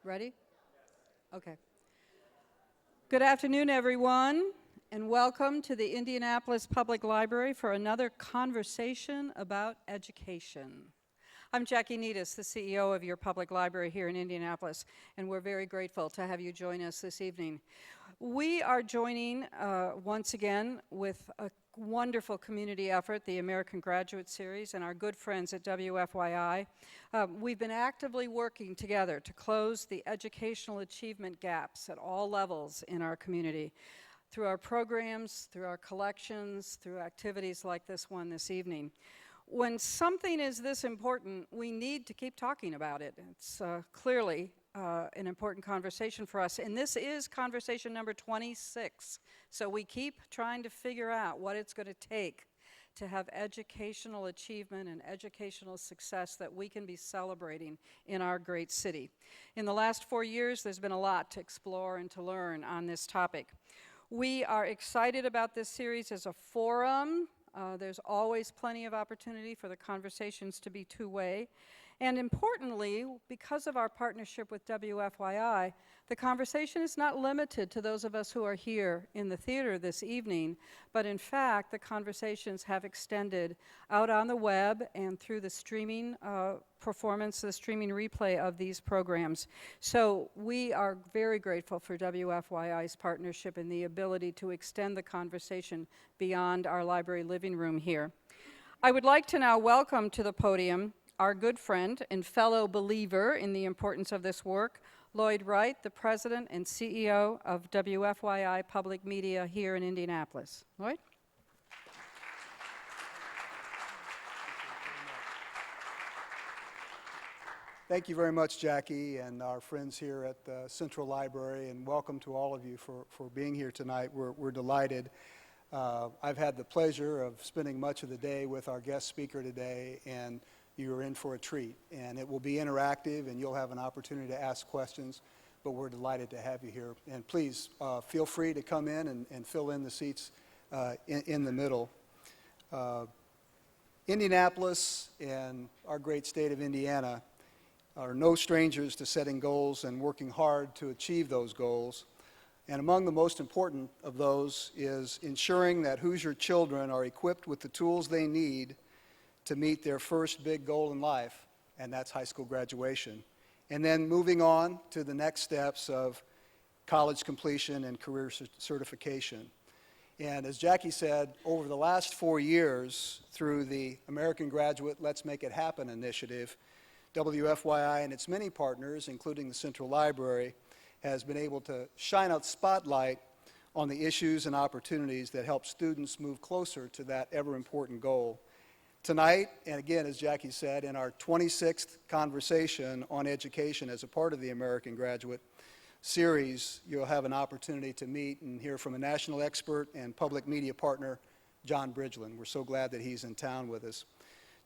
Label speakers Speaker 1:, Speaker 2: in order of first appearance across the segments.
Speaker 1: Ready? Okay. Good afternoon, everyone, and welcome to the Indianapolis Public Library for another conversation about education. I'm Jackie Needis, the CEO of your public library here in Indianapolis, and we're very grateful to have you join us this evening. We are joining once again with a wonderful community effort, the American Graduate Series, and our good friends at WFYI. We've been actively working together to close the educational achievement gaps at all levels in our community through our programs, through our collections, through activities like this one this evening. When something is this important, we need to keep talking about it. It's clearly an important conversation for us. And this is conversation number 26. So we keep trying to figure out what it's going to take to have educational achievement and educational success that we can be celebrating in our great city. In the last 4 years, there's been a lot to explore and to learn on this topic. We are excited about this series as a forum. There's always plenty of opportunity for the conversations to be two-way. And importantly, because of our partnership with WFYI, the conversation is not limited to those of us who are here in the theater this evening, but in fact, the conversations have extended out on the web and through the streaming performance, the streaming replay of these programs. So we are very grateful for WFYI's partnership and the ability to extend the conversation beyond our library living room here. I would like to now welcome to the podium our good friend and fellow believer in the importance of this work, Lloyd Wright, the President and CEO of WFYI Public Media here in Indianapolis. Lloyd?
Speaker 2: Thank you very much, Jackie, and our friends here at the Central Library, and welcome to all of you for being here tonight. We're delighted. I've had the pleasure of spending much of the day with our guest speaker today, and you're in for a treat. And it will be interactive, and you'll have an opportunity to ask questions, but we're delighted to have you here. And please, feel free to come in and fill in the seats in the middle. Indianapolis and our great state of Indiana are no strangers to setting goals and working hard to achieve those goals. And among the most important of those is ensuring that Hoosier children are equipped with the tools they need to meet their first big goal in life, and that's high school graduation. And then moving on to the next steps of college completion and career certification. And as Jackie said, over the last 4 years, through the American Graduate Let's Make It Happen initiative, WFYI and its many partners, including the Central Library, has been able to shine a spotlight on the issues and opportunities that help students move closer to that ever-important goal. Tonight, and again, as Jackie said, in our 26th conversation on education as a part of the American Graduate Series, you'll have an opportunity to meet and hear from a national expert and public media partner, John Bridgeland. We're so glad that he's in town with us.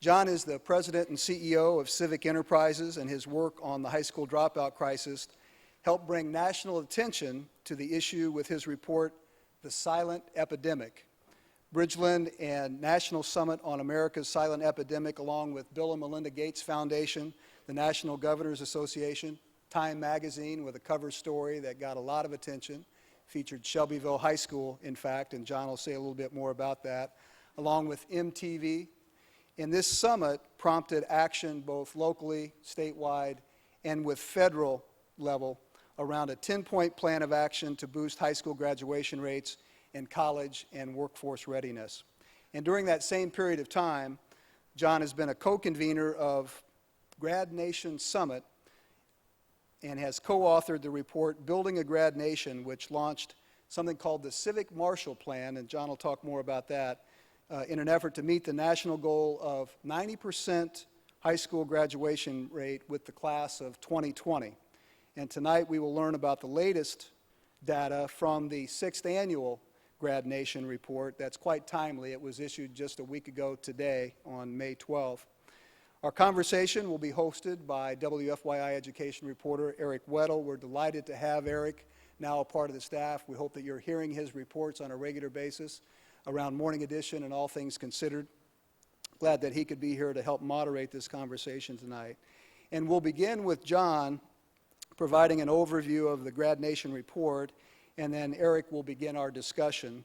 Speaker 2: John is the president and CEO of Civic Enterprises, and his work on the high school dropout crisis helped bring national attention to the issue with his report, The Silent Epidemic. Bridgeland and National Summit on America's Silent Epidemic, along with Bill and Melinda Gates Foundation, the National Governors Association, Time Magazine with a cover story that got a lot of attention, featured Shelbyville High School, in fact, and John will say a little bit more about that, along with MTV. And this summit prompted action both locally, statewide, and with federal level around a 10-point plan of action to boost high school graduation rates in college and workforce readiness. And during that same period of time, John has been a co-convener of GradNation Summit and has co-authored the report Building a GradNation, which launched something called the Civic Marshall Plan, and John will talk more about that, in an effort to meet the national goal of 90% high school graduation rate with the class of 2020. And tonight we will learn about the latest data from the 6th annual GradNation report. That's quite timely. It was issued just a week ago today on May 12th. Our conversation will be hosted by WFYI education reporter Eric Weddle. We're delighted to have Eric, now a part of the staff. We hope that you're hearing his reports on a regular basis around Morning Edition and All Things Considered. Glad that he could be here to help moderate this conversation tonight. And we'll begin with John providing an overview of the GradNation report, and then Eric will begin our discussion.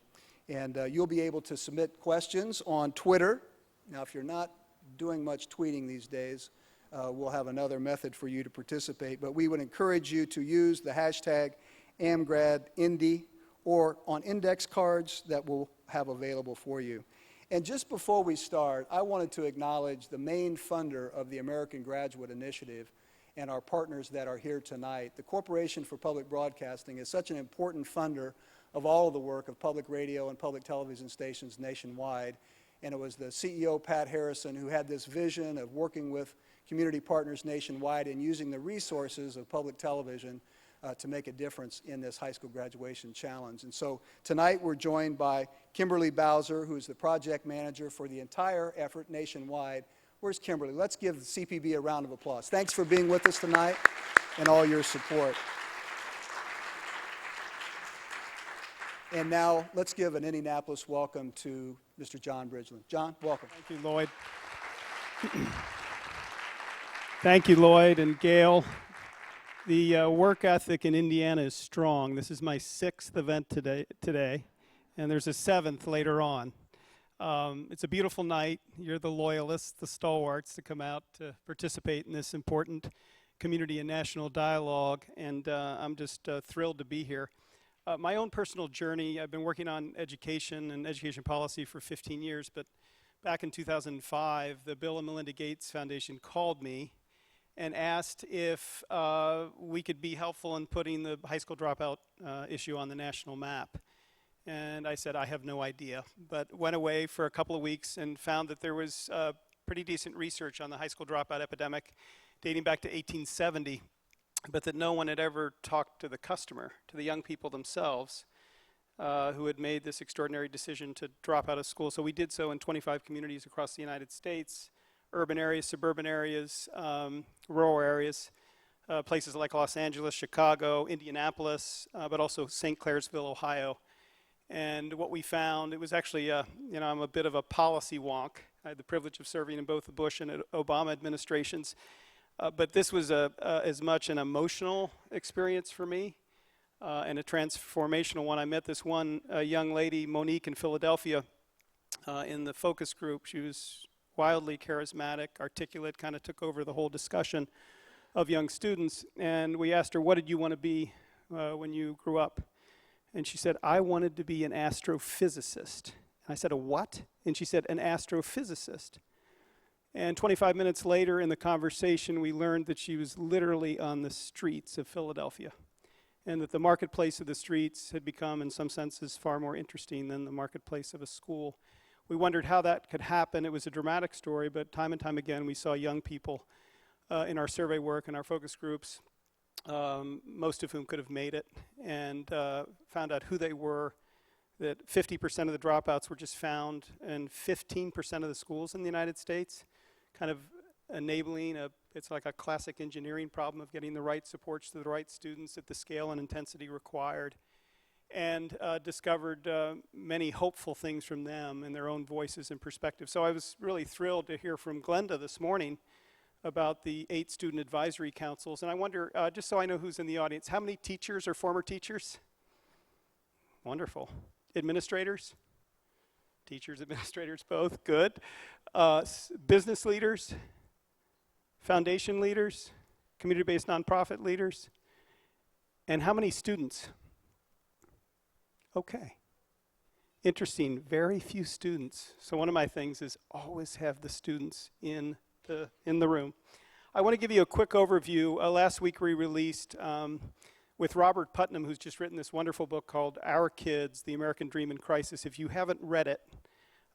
Speaker 2: And you'll be able to submit questions on Twitter. Now, if you're not doing much tweeting these days, we'll have another method for you to participate. But we would encourage you to use the hashtag AmGradIndy or on index cards that we'll have available for you. And just before we start, I wanted to acknowledge the main funder of the American Graduate Initiative and our partners that are here tonight. The Corporation for Public Broadcasting is such an important funder of all of the work of public radio and public television stations nationwide. And it was the CEO, Pat Harrison, who had this vision of working with community partners nationwide and using the resources of public television to make a difference in this high school graduation challenge. And so tonight we're joined by Kimberly Bowser, who is the project manager for the entire effort nationwide. Where's Kimberly? Let's give the CPB a round of applause. Thanks for being with us tonight and all your support. And now let's give an Indianapolis welcome to Mr. John Bridgeland. John, welcome.
Speaker 3: Thank you, Lloyd. Thank you, Lloyd and Gail. The work ethic in Indiana is strong. This is my 6th event today, and there's a 7th later on. It's a beautiful night. You're the loyalists, the stalwarts to come out to participate in this important community and national dialogue, and I'm just thrilled to be here. My own personal journey, I've been working on education and education policy for 15 years, but back in 2005, the Bill and Melinda Gates Foundation called me and asked if we could be helpful in putting the high school dropout issue on the national map. And I said, I have no idea, but went away for a couple of weeks and found that there was pretty decent research on the high school dropout epidemic dating back to 1870, but that no one had ever talked to the customer, to the young people themselves, who had made this extraordinary decision to drop out of school. So we did so in 25 communities across the United States, urban areas, suburban areas, rural areas, places like Los Angeles, Chicago, Indianapolis, but also St. Clairsville, Ohio. And what we found, it was actually, I'm a bit of a policy wonk. I had the privilege of serving in both the Bush and Obama administrations. But this was as much an emotional experience for me and a transformational one. I met this one young lady, Monique, in Philadelphia in the focus group. She was wildly charismatic, articulate, kind of took over the whole discussion of young students. And we asked her, what did you want to be when you grew up? And she said, I wanted to be an astrophysicist. And I said, a what? And she said, an astrophysicist. And 25 minutes later in the conversation, we learned that she was literally on the streets of Philadelphia, and that the marketplace of the streets had become, in some senses, far more interesting than the marketplace of a school. We wondered how that could happen. It was a dramatic story, but time and time again, we saw young people in our survey work and our focus groups, most of whom could have made it, and found out who they were, that 50% of the dropouts were just found in 15% of the schools in the United States, kind of enabling it's like a classic engineering problem of getting the right supports to the right students at the scale and intensity required, and discovered many hopeful things from them and their own voices and perspectives. So I was really thrilled to hear from Glenda this morning about the 8 student advisory councils. And I wonder, just so I know who's in the audience, how many teachers or former teachers? Wonderful. Administrators? Teachers, administrators, both, good. Business leaders? Foundation leaders? Community-based nonprofit leaders? And how many students? Okay. Interesting, very few students. So one of my things is always have the students in the room. I want to give you a quick overview. Last week we released with Robert Putnam, who's just written this wonderful book called Our Kids, The American Dream in Crisis. If you haven't read it,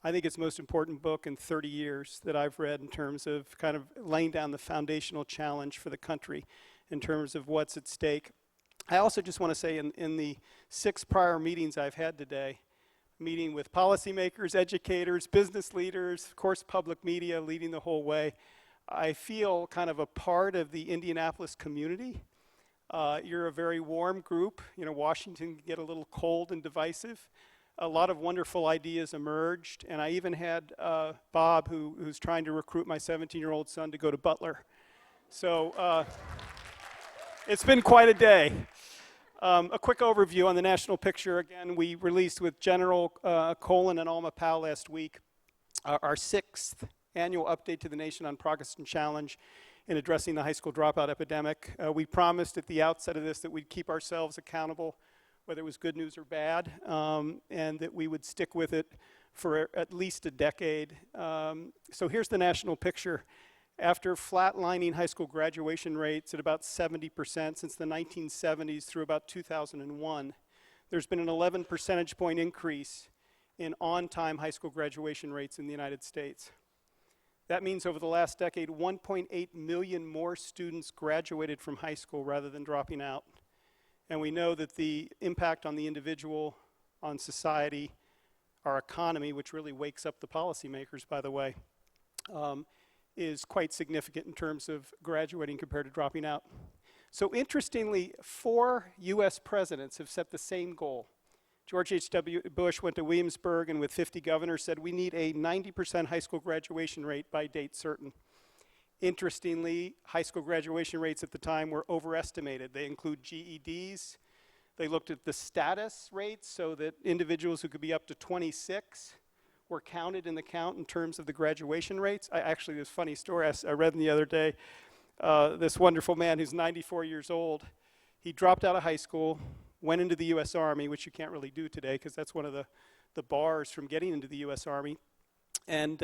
Speaker 3: I think it's the most important book in 30 years that I've read in terms of kind of laying down the foundational challenge for the country in terms of what's at stake. I also just want to say in the 6 prior meetings I've had today, meeting with policymakers, educators, business leaders, of course public media leading the whole way, I feel kind of a part of the Indianapolis community. You're a very warm group. Washington can get a little cold and divisive. A lot of wonderful ideas emerged, and I even had Bob, who's trying to recruit my 17-year-old son to go to Butler. So It's been quite a day. A quick overview on the national picture. Again, we released with General Colin and Alma Powell last week our 6th annual update to the nation on progress and challenge in addressing the high school dropout epidemic. We promised at the outset of this that we'd keep ourselves accountable, whether it was good news or bad, and that we would stick with it for at least a decade. So here's the national picture. After flatlining high school graduation rates at about 70% since the 1970s through about 2001, there's been an 11 percentage point increase in on-time high school graduation rates in the United States. That means over the last decade, 1.8 million more students graduated from high school rather than dropping out. And we know that the impact on the individual, on society, our economy, which really wakes up the policymakers, by the way, is quite significant in terms of graduating compared to dropping out. So interestingly, 4 US presidents have set the same goal. George H.W. Bush went to Williamsburg and with 50 governors said we need a 90% high school graduation rate by date certain. Interestingly, high school graduation rates at the time were overestimated. They include GEDs. They looked at the status rates so that individuals who could be up to 26 were counted in the count in terms of the graduation rates. Actually, this funny story I read the other day, this wonderful man who's 94 years old, he dropped out of high school, went into the US Army, which you can't really do today because that's one of the bars from getting into the US Army. And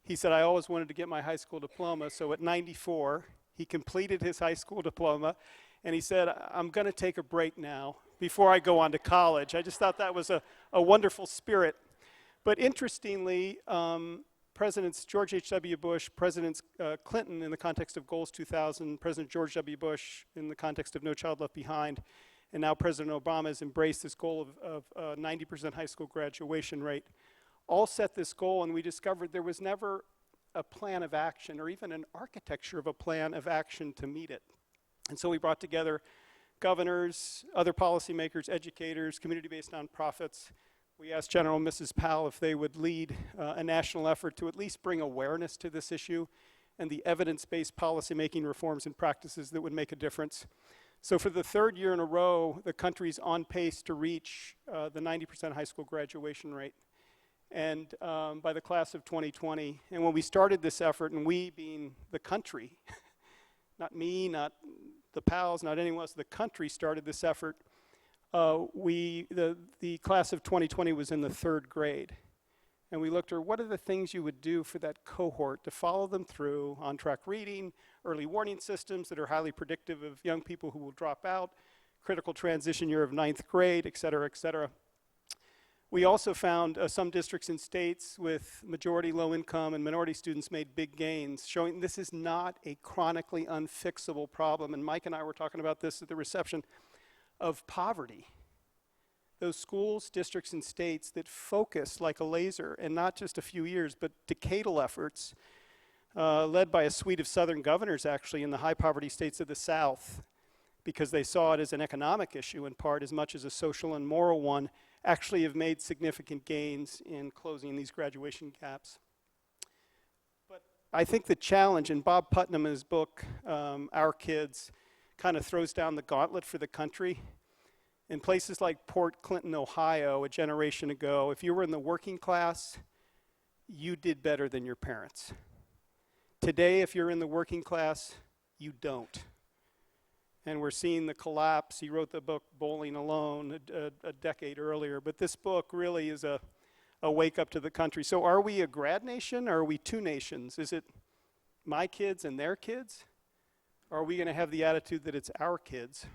Speaker 3: he said, I always wanted to get my high school diploma, so at 94, he completed his high school diploma, and he said, I'm gonna take a break now before I go on to college. I just thought that was a wonderful spirit. But interestingly, Presidents George H.W. Bush, Presidents Clinton in the context of Goals 2000, President George W. Bush in the context of No Child Left Behind, and now President Obama has embraced this goal of 90% high school graduation rate, all set this goal, and we discovered there was never a plan of action or even an architecture of a plan of action to meet it. And so we brought together governors, other policymakers, educators, community-based nonprofits. We asked General and Mrs. Powell if they would lead a national effort to at least bring awareness to this issue and the evidence-based policymaking reforms and practices that would make a difference. So for the 3rd year in a row, the country's on pace to reach the 90% high school graduation rate, and by the class of 2020. And when we started this effort, and we being the country, not me, not the Powells, not anyone else, the country started this effort, the class of 2020 was in the 3rd grade. And we looked at what are the things you would do for that cohort to follow them through on-track reading, early warning systems that are highly predictive of young people who will drop out, critical transition year of 9th grade, et cetera, et cetera. We also found some districts and states with majority low income and minority students made big gains, showing this is not a chronically unfixable problem. And Mike and I were talking about this at the reception of poverty. Those schools, districts, and states that focus like a laser, and not just a few years, but decadal efforts, led by a suite of Southern governors actually in the high poverty states of the South, because they saw it as an economic issue in part as much as a social and moral one, actually have made significant gains in closing these graduation gaps. But I think the challenge, and Bob Putnam in his book, Our Kids, kind of throws down the gauntlet for the country. In places like Port Clinton, Ohio, a generation ago, if you were in the working class, you did better than your parents. Today, if you're in the working class, you don't. And we're seeing the collapse. He wrote the book Bowling Alone a decade earlier, but this book really is a wake up to the country. So are we a grad nation or are we two nations? Is it my kids and their kids? Or are we going to have the attitude that it's our kids?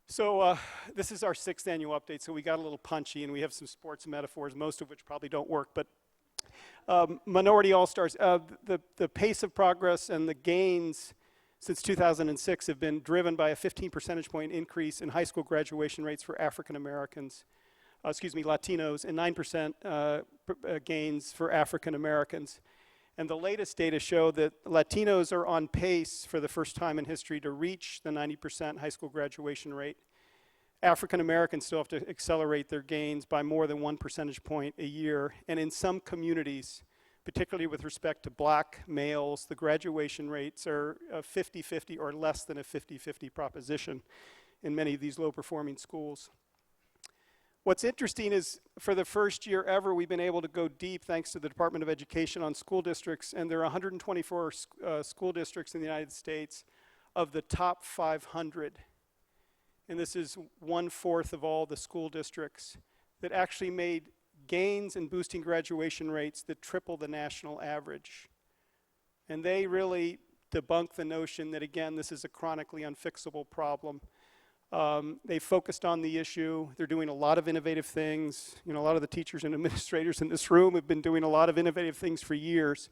Speaker 3: So this is our 6th annual update, so we got a little punchy, and we have some sports metaphors, most of which probably don't work. But Minority All-Stars, the pace of progress and the gains since 2006 have been driven by a 15 percentage point increase in high school graduation rates for African Americans, Latinos, and 9% gains for African Americans. And the latest data show that Latinos are on pace for the first time in history to reach the 90% high school graduation rate. African Americans still have to accelerate their gains by more than 1 percentage point a year. And in some communities, particularly with respect to black males. The graduation rates are 50-50 or less than a 50-50 proposition in many of these low-performing schools. What's interesting is for the first year ever, we've been able to go deep thanks to the Department of Education on school districts, and there are 124 school districts in the United States of the top 500. And this is 1/4 of all the school districts that actually made gains in boosting graduation rates that triple the national average. And they really debunk the notion that, again, this is a chronically unfixable problem. They focused on the issue. They're doing a lot of innovative things. You know, a lot of the teachers and administrators in this room have been doing a lot of innovative things for years.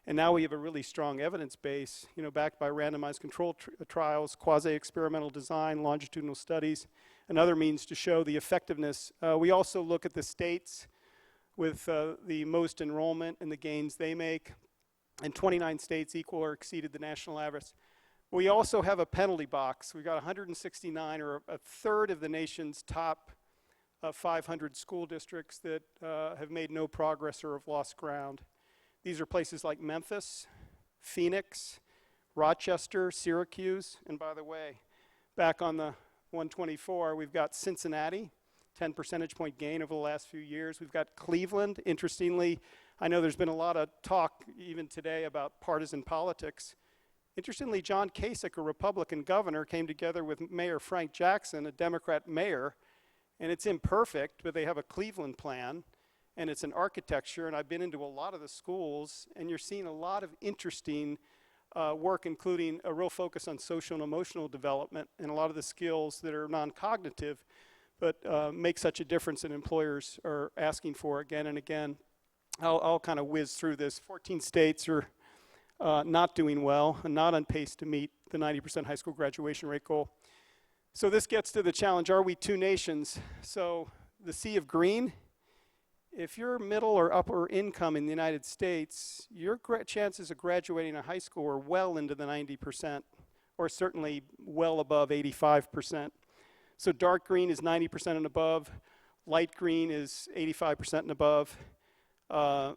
Speaker 3: And now we have a really strong evidence base, you know, backed by randomized control trials, quasi-experimental design, longitudinal studies, and other means to show the effectiveness. We also look at the states with the most enrollment and the gains they make, and 29 states equal or exceeded the national average. We also have a penalty box. We've got 169, or a third of the nation's top 500 school districts that have made no progress or have lost ground. These are places like Memphis, Phoenix, Rochester, Syracuse, and by the way, back on the 124, we've got Cincinnati, 10 percentage point gain over the last few years. We've got Cleveland. Interestingly, I know there's been a lot of talk even today about partisan politics. Interestingly, John Kasich, a Republican governor, came together with Mayor Frank Jackson, a Democrat mayor, and it's imperfect, but they have a Cleveland plan, and it's an architecture, and I've been into a lot of the schools, and you're seeing a lot of interesting work, including a real focus on social and emotional development, and a lot of the skills that are non-cognitive, but make such a difference that employers are asking for again and again. I'll kind of whiz through this. 14 states are not doing well and not on pace to meet the 90% high school graduation rate goal. So this gets to the challenge, are we two nations? So the sea of green, if you're middle or upper income in the United States, your chances of graduating a high school are well into the 90%, or certainly well above 85%. So dark green is 90% and above, light green is 85% and above.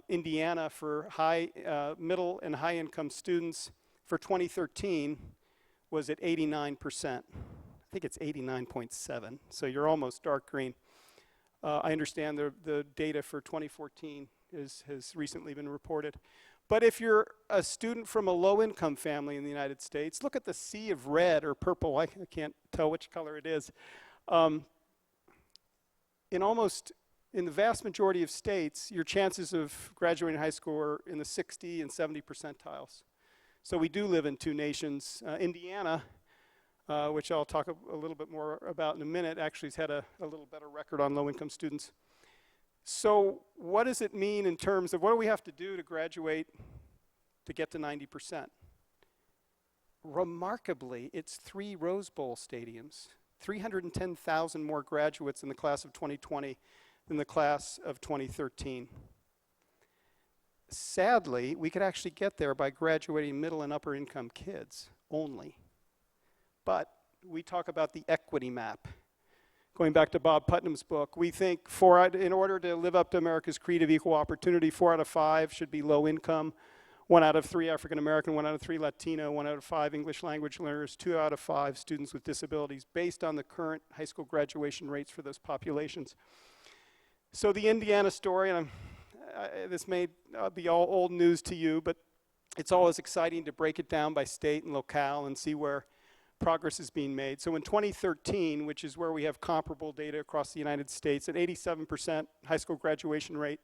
Speaker 3: Indiana for middle and high income students for 2013 was at 89%. I think it's 89.7, so you're almost dark green. I understand the data for 2014 has recently been reported. But if you're a student from a low income family in the United States, look at the sea of red or purple, I can't tell which color it is. In the vast majority of states, your chances of graduating high school are in the 60 and 70 percentiles. So we do live in two nations. Indiana, which I'll talk a little bit more about in a minute, actually has had a little better record on low-income students. So what does it mean in terms of what do we have to do to graduate to get to 90%? Remarkably, it's 3 Rose Bowl stadiums, 310,000 more graduates in the class of 2020 than the class of 2013. Sadly, we could actually get there by graduating middle and upper income kids only. But we talk about the equity map. Going back to Bob Putnam's book, we think in order to live up to America's creed of equal opportunity, 4 out of 5 should be low income, 1 out of 3 African American, 1 out of 3 Latino, 1 out of 5 English language learners, 2 out of 5 students with disabilities, based on the current high school graduation rates for those populations. So the Indiana story, and this may be all old news to you, but it's always exciting to break it down by state and locale and see where progress is being made. So in 2013, which is where we have comparable data across the United States, at 87% high school graduation rate,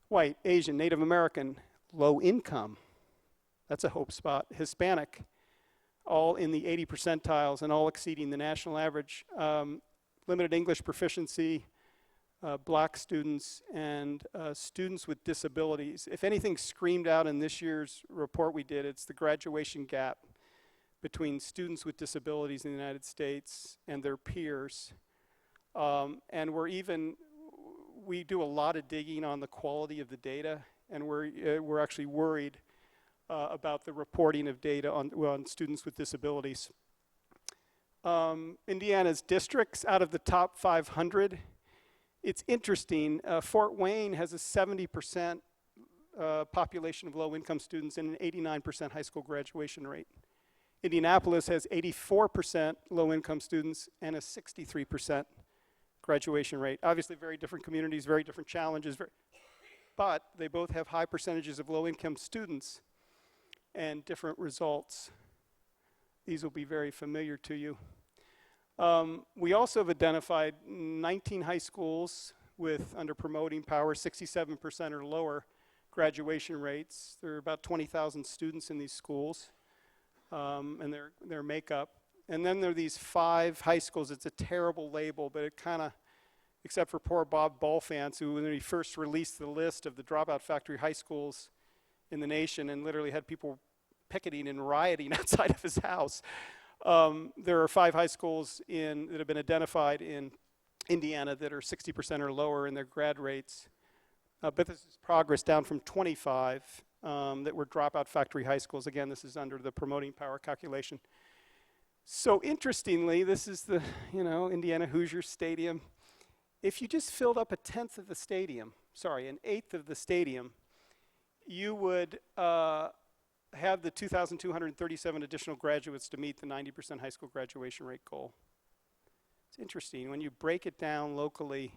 Speaker 3: white, Asian, Native American, low income, that's a hope spot, Hispanic, all in the 80 percentiles and all exceeding the national average, limited English proficiency, black students, and students with disabilities. If anything screamed out in this year's report we did, it's the graduation gap between students with disabilities in the United States and their peers. And we do a lot of digging on the quality of the data, and we're actually worried about the reporting of data on students with disabilities. Indiana's districts, out of the top 500, it's interesting, Fort Wayne has a 70% population of low-income students and an 89% high school graduation rate. Indianapolis has 84% low-income students and a 63% graduation rate. Obviously, very different communities, very different challenges, but they both have high percentages of low-income students and different results. These will be very familiar to you. We also have identified 19 high schools with, under promoting power, 67% or lower graduation rates. There are about 20,000 students in these schools, and their makeup. And then there are these 5 high schools. It's a terrible label, but it kind of, except for poor Bob Balfance, who when he first released the list of the Dropout Factory high schools in the nation and literally had people picketing and rioting outside of his house. There are 5 high schools that have been identified in Indiana that are 60% or lower in their grad rates. But this is progress down from 25 that were Dropout Factory high schools. Again, this is under the promoting power calculation. So interestingly, this is the, Indiana Hoosier Stadium. If you just filled up 1/10 of the stadium, sorry, 1/8 of the stadium, you would have the 2,237 additional graduates to meet the 90% high school graduation rate goal. It's interesting. When you break it down locally,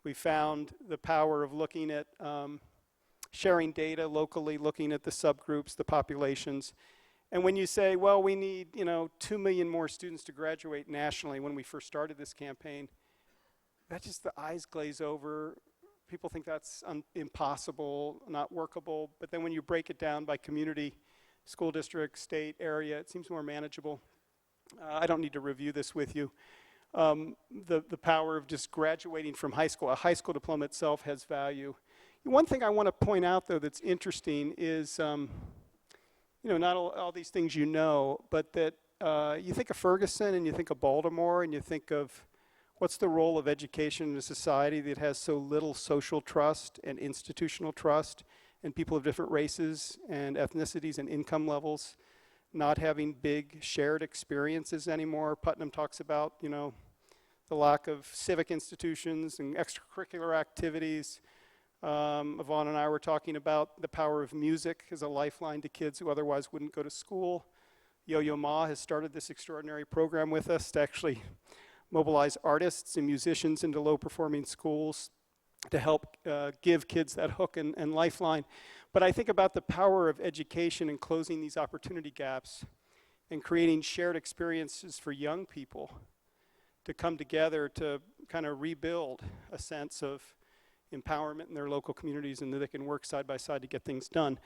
Speaker 3: we found the power of looking at sharing data locally, looking at the subgroups, the populations. And when you say, well, we need 2 million more students to graduate nationally when we first started this campaign, that just, the eyes glaze over. People think that's impossible, not workable. But then when you break it down by community, school district, state, area, it seems more manageable. I don't need to review this with you. The power of just graduating from high school. A high school diploma itself has value. One thing I want to point out, though, that's interesting is, not all these things but that you think of Ferguson and you think of Baltimore and you think of what's the role of education in a society that has so little social trust and institutional trust, and people of different races and ethnicities and income levels not having big shared experiences anymore. Putnam talks about, the lack of civic institutions and extracurricular activities. Yvonne and I were talking about the power of music as a lifeline to kids who otherwise wouldn't go to school. Yo-Yo Ma has started this extraordinary program with us to actually mobilize artists and musicians into low-performing schools to help give kids that hook and lifeline. But I think about the power of education and closing these opportunity gaps and creating shared experiences for young people to come together to kind of rebuild a sense of empowerment in their local communities and that they can work side by side to get things done.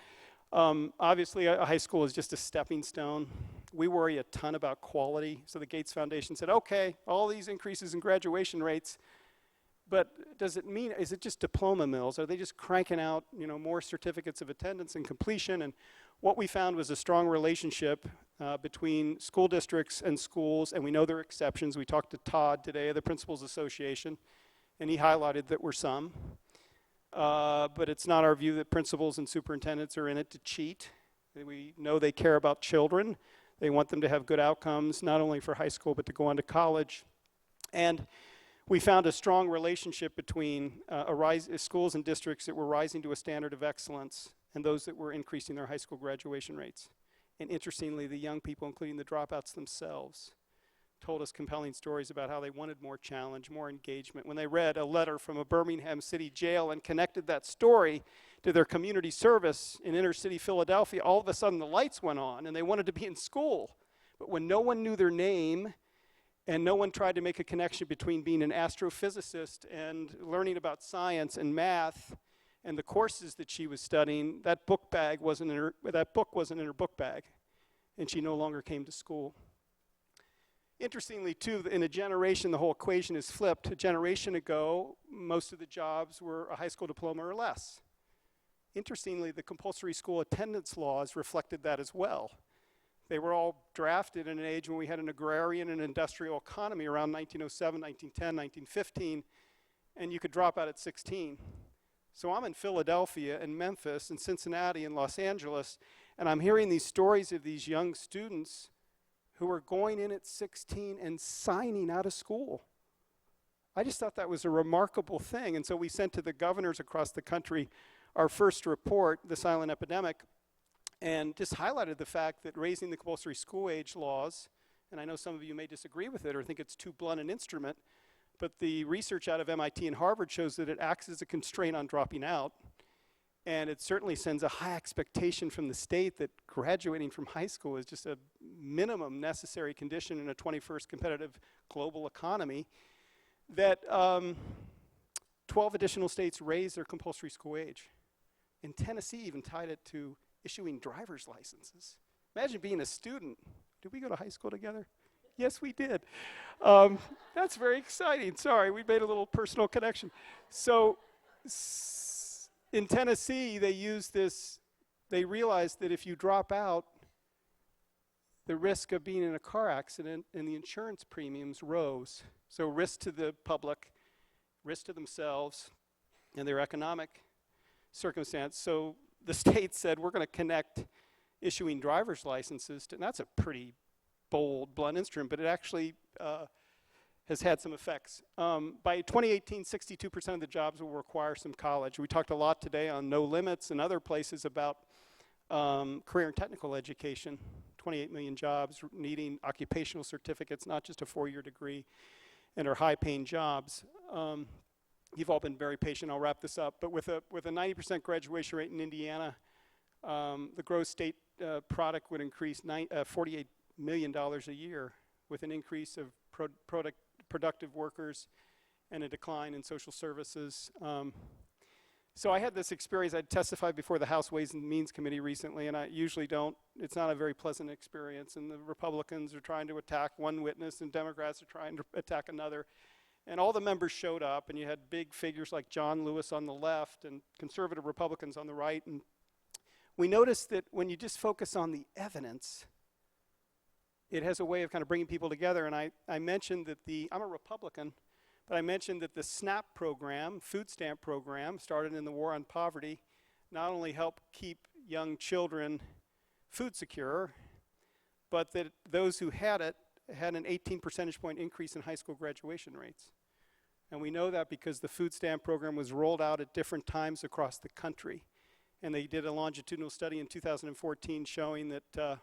Speaker 3: Obviously, a high school is just a stepping stone. We worry a ton about quality. So the Gates Foundation said, okay, all these increases in graduation rates, but is it just diploma mills? Are they just cranking out, more certificates of attendance and completion? And what we found was a strong relationship between school districts and schools, and we know there are exceptions. We talked to Todd today of the Principals Association, and he highlighted that we're some. But it's not our view that principals and superintendents are in it to cheat. We know they care about children. They want them to have good outcomes, not only for high school, but to go on to college. And we found a strong relationship between schools and districts that were rising to a standard of excellence and those that were increasing their high school graduation rates. And interestingly, the young people, including the dropouts themselves, told us compelling stories about how they wanted more challenge, more engagement. When they read a letter from a Birmingham City jail and connected that story to their community service in inner city Philadelphia, all of a sudden the lights went on and they wanted to be in school. But when no one knew their name and no one tried to make a connection between being an astrophysicist and learning about science and math and the courses that she was studying, that book wasn't in her book bag, and she no longer came to school. Interestingly, too, in a generation, the whole equation is flipped. A generation ago, most of the jobs were a high school diploma or less. Interestingly, the compulsory school attendance laws reflected that as well. They were all drafted in an age when we had an agrarian and industrial economy around 1907, 1910, 1915, and you could drop out at 16. So I'm in Philadelphia and Memphis and Cincinnati and Los Angeles, and I'm hearing these stories of these young students who are going in at 16 and signing out of school. I just thought that was a remarkable thing. And so we sent to the governors across the country our first report, The Silent Epidemic, and just highlighted the fact that raising the compulsory school age laws, and I know some of you may disagree with it or think it's too blunt an instrument, but the research out of MIT and Harvard shows that it acts as a constraint on dropping out, and it certainly sends a high expectation from the state that graduating from high school is just a minimum necessary condition in a 21st competitive global economy, that 12 additional states raised their compulsory school age. And Tennessee even tied it to issuing driver's licenses. Imagine being a student. Did we go to high school together? Yes, we did. That's very exciting. Sorry, we made a little personal connection. So in Tennessee, they used this, they realized that if you drop out, the risk of being in a car accident and the insurance premiums rose. So risk to the public, risk to themselves, and their economic circumstance. So the state said, we're going to connect issuing driver's licenses to, and that's a pretty bold, blunt instrument, but it actually has had some effects. By 2018, 62% of the jobs will require some college. We talked a lot today on No Limits and other places about career and technical education. 28 million jobs needing occupational certificates, not just a 4-year degree, and are high-paying jobs. You've all been very patient. I'll wrap this up. But with a 90% graduation rate in Indiana, the gross state product would increase $48 million a year, with an increase of productive workers and a decline in social services. So I had this experience. I testified before the House Ways and Means Committee recently, and I usually don't. It's not a very pleasant experience, and the Republicans are trying to attack one witness, and Democrats are trying to attack another. And all the members showed up, and you had big figures like John Lewis on the left and conservative Republicans on the right. And we noticed that when you just focus on the evidence, it has a way of kind of bringing people together. And I mentioned that I'm a Republican, but I mentioned that the SNAP program, food stamp program, started in the War on Poverty, not only helped keep young children food secure, but that those who had it had an 18 percentage point increase in high school graduation rates. And we know that because the food stamp program was rolled out at different times across the country. And they did a longitudinal study in 2014 showing that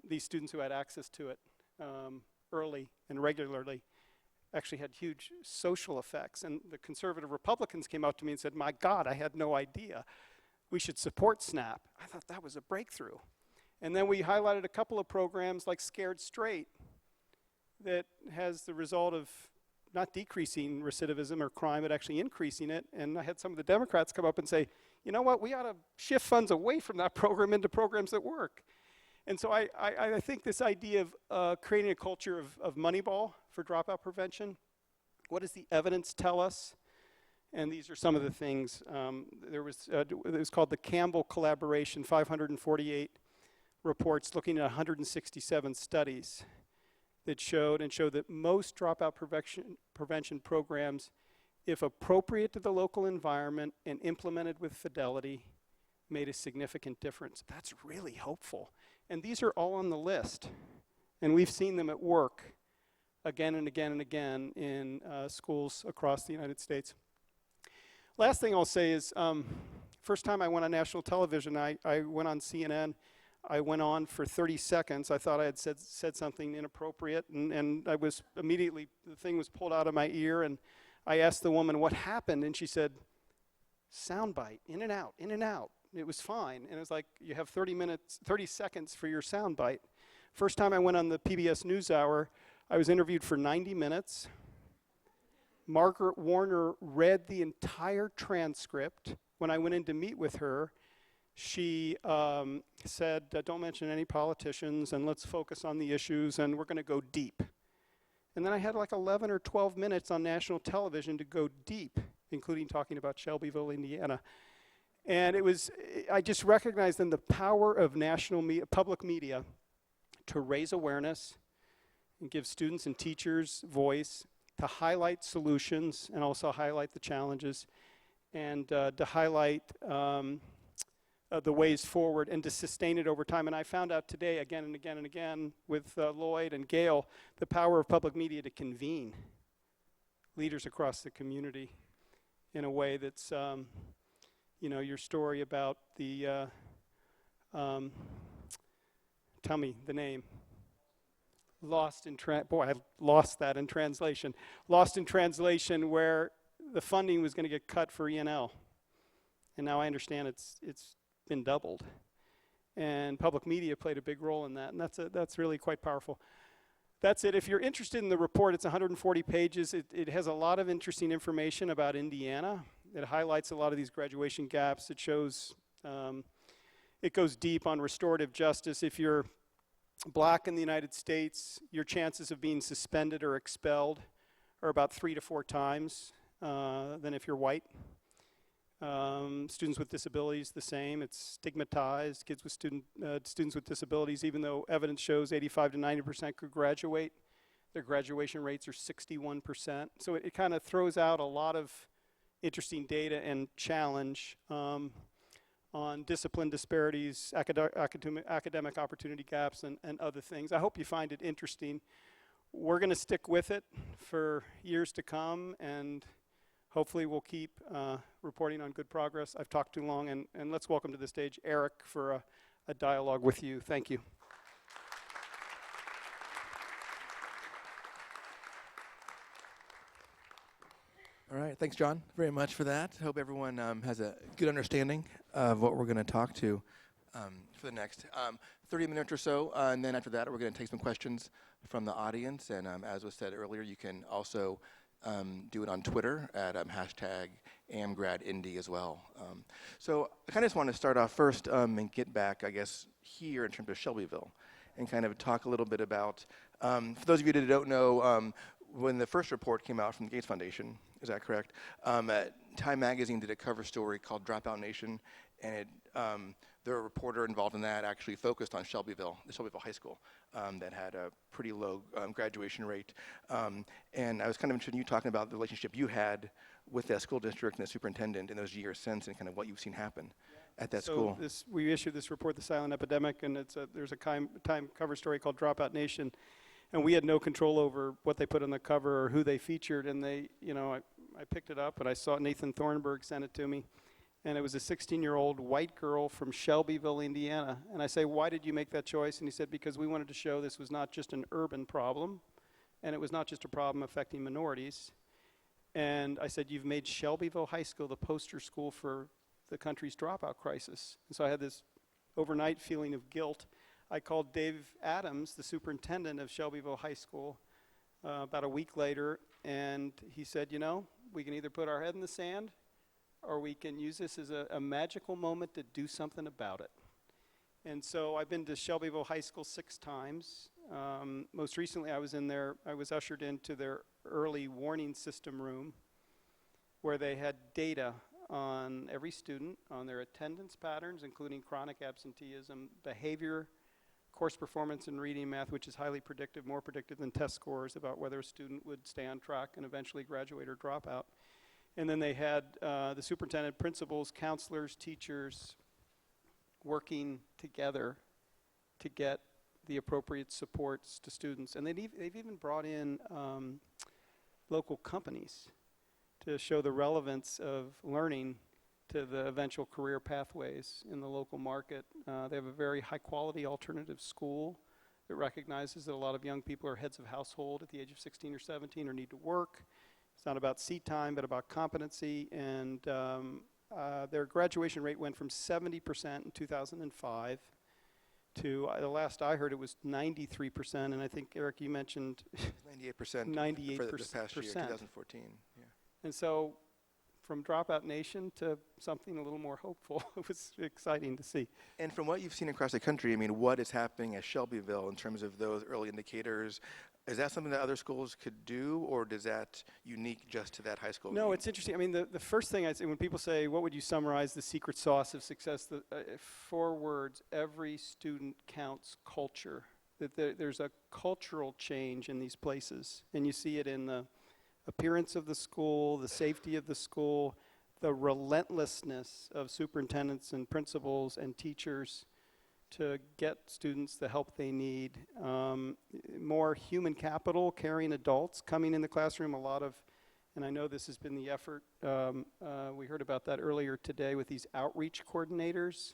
Speaker 3: these students who had access to it early and regularly actually had huge social effects. And the conservative Republicans came out to me and said, my God, I had no idea. We should support SNAP. I thought that was a breakthrough. And then we highlighted a couple of programs like Scared Straight that has the result of not decreasing recidivism or crime, but actually increasing it. And I had some of the Democrats come up and say, you know what, we ought to shift funds away from that program into programs that work. And so I think this idea of creating a culture of Moneyball for dropout prevention, what does the evidence tell us? And these are some of the things. It was called the Campbell Collaboration, 548 reports looking at 167 studies that showed that most dropout prevention programs, if appropriate to the local environment and implemented with fidelity, made a significant difference. That's really hopeful. And these are all on the list. And we've seen them at work again and again and again in schools across the United States. Last thing I'll say is, first time I went on national television, I went on CNN. I went on for 30 seconds. I thought I had said something inappropriate, and I was immediately, the thing was pulled out of my ear, and I asked the woman what happened, and she said, soundbite, in and out, in and out. It was fine, and it was like, you have 30 seconds for your soundbite. First time I went on the PBS NewsHour, I was interviewed for 90 minutes. Margaret Warner read the entire transcript. When I went in to meet with her, she said, don't mention any politicians, and let's focus on the issues, and we're going to go deep. And then I had like 11 or 12 minutes on national television to go deep, including talking about Shelbyville, Indiana. And I just recognized then the power of national public media to raise awareness and give students and teachers voice, to highlight solutions and also highlight the challenges, and to highlight the ways forward and to sustain it over time. And I found out today again and again and again with Lloyd and Gail, the power of public media to convene leaders across the community in a way that's your story about the, tell me the name. I lost that in translation. Lost in translation, where the funding was going to get cut for E&L. And now I understand it's been doubled. And public media played a big role in that, and that's really quite powerful. That's it. If you're interested in the report, it's 140 pages. It has a lot of interesting information about Indiana. It highlights a lot of these graduation gaps. It shows, it goes deep on restorative justice. If you're black in the United States, your chances of being suspended or expelled are about 3 to 4 times than if you're white. Students with disabilities, the same. It's stigmatized. Kids with students with disabilities, even though evidence shows 85 to 90% could graduate, their graduation rates are 61%. So it kind of throws out a lot of interesting data and challenge on discipline disparities, academic opportunity gaps, and other things. I hope you find it interesting. We're going to stick with it for years to come, and hopefully we'll keep reporting on good progress. I've talked too long, and let's welcome to the stage Eric for a dialogue with you. Thank you.
Speaker 4: All right, thanks, John, very much for that. Hope everyone has a good understanding of what we're going to talk to for the next 30 minutes or so, and then after that, we're going to take some questions from the audience. And as was said earlier, you can also do it on Twitter at hashtag #AmGradIndy as well. So I kind of just want to start off first and get back, I guess, here in terms of Shelbyville, and kind of talk a little bit about, for those of you that don't know, when the first report came out from the Gates Foundation, is that correct? Time Magazine did a cover story called Dropout Nation, and the reporter involved in that actually focused on Shelbyville, the Shelbyville High School, that had a pretty low graduation rate. And I was kind of interested in you talking about the relationship you had with that school district and the superintendent in those years since, and kind of what you've seen happen at that school.
Speaker 3: We issued this report, The Silent Epidemic, and there's a Time cover story called Dropout Nation. And we had no control over what they put on the cover or who they featured. And I picked it up, and I saw Nathan Thornburg sent it to me. And it was a 16-year-old white girl from Shelbyville, Indiana. And I say, why did you make that choice? And he said, because we wanted to show this was not just an urban problem, and it was not just a problem affecting minorities. And I said, you've made Shelbyville High School the poster school for the country's dropout crisis. And so I had this overnight feeling of guilt. I called Dave Adams, the superintendent of Shelbyville High School, about a week later, and he said, we can either put our head in the sand or we can use this as a magical moment to do something about it. And so I've been to Shelbyville High School 6 times. Most recently I was ushered into their early warning system room where they had data on every student, on their attendance patterns, including chronic absenteeism, behavior, course performance in reading and math, which is highly predictive, more predictive than test scores about whether a student would stay on track and eventually graduate or drop out. And then they had the superintendent, principals, counselors, teachers working together to get the appropriate supports to students. And they've even brought in local companies to show the relevance of learning to the eventual career pathways in the local market. They have a very high quality alternative school that recognizes that a lot of young people are heads of household at the age of 16 or 17 or need to work. It's not about seat time, but about competency. And their graduation rate went from 70% in 2005 to, the last I heard, it was 93%. And I think, Eric, you mentioned
Speaker 4: 98%.
Speaker 3: 98%
Speaker 4: for this past year, 2014. Yeah.
Speaker 3: And so from Dropout Nation to something a little more hopeful, it was exciting to see.
Speaker 4: And from what you've seen across the country, I mean, what is happening at Shelbyville in terms of those early indicators? Is that something that other schools could do, or is that unique just to that high school?
Speaker 3: No, it's interesting. I mean, the first thing I'd say, when people say, what would you summarize the secret sauce of success? 4 words: every student counts culture. That there's a cultural change in these places, and you see it in the appearance of the school, the safety of the school, the relentlessness of superintendents and principals and teachers to get students the help they need. More human capital, caring adults coming in the classroom, a lot of And I know this has been the effort. We heard about that earlier today with these outreach coordinators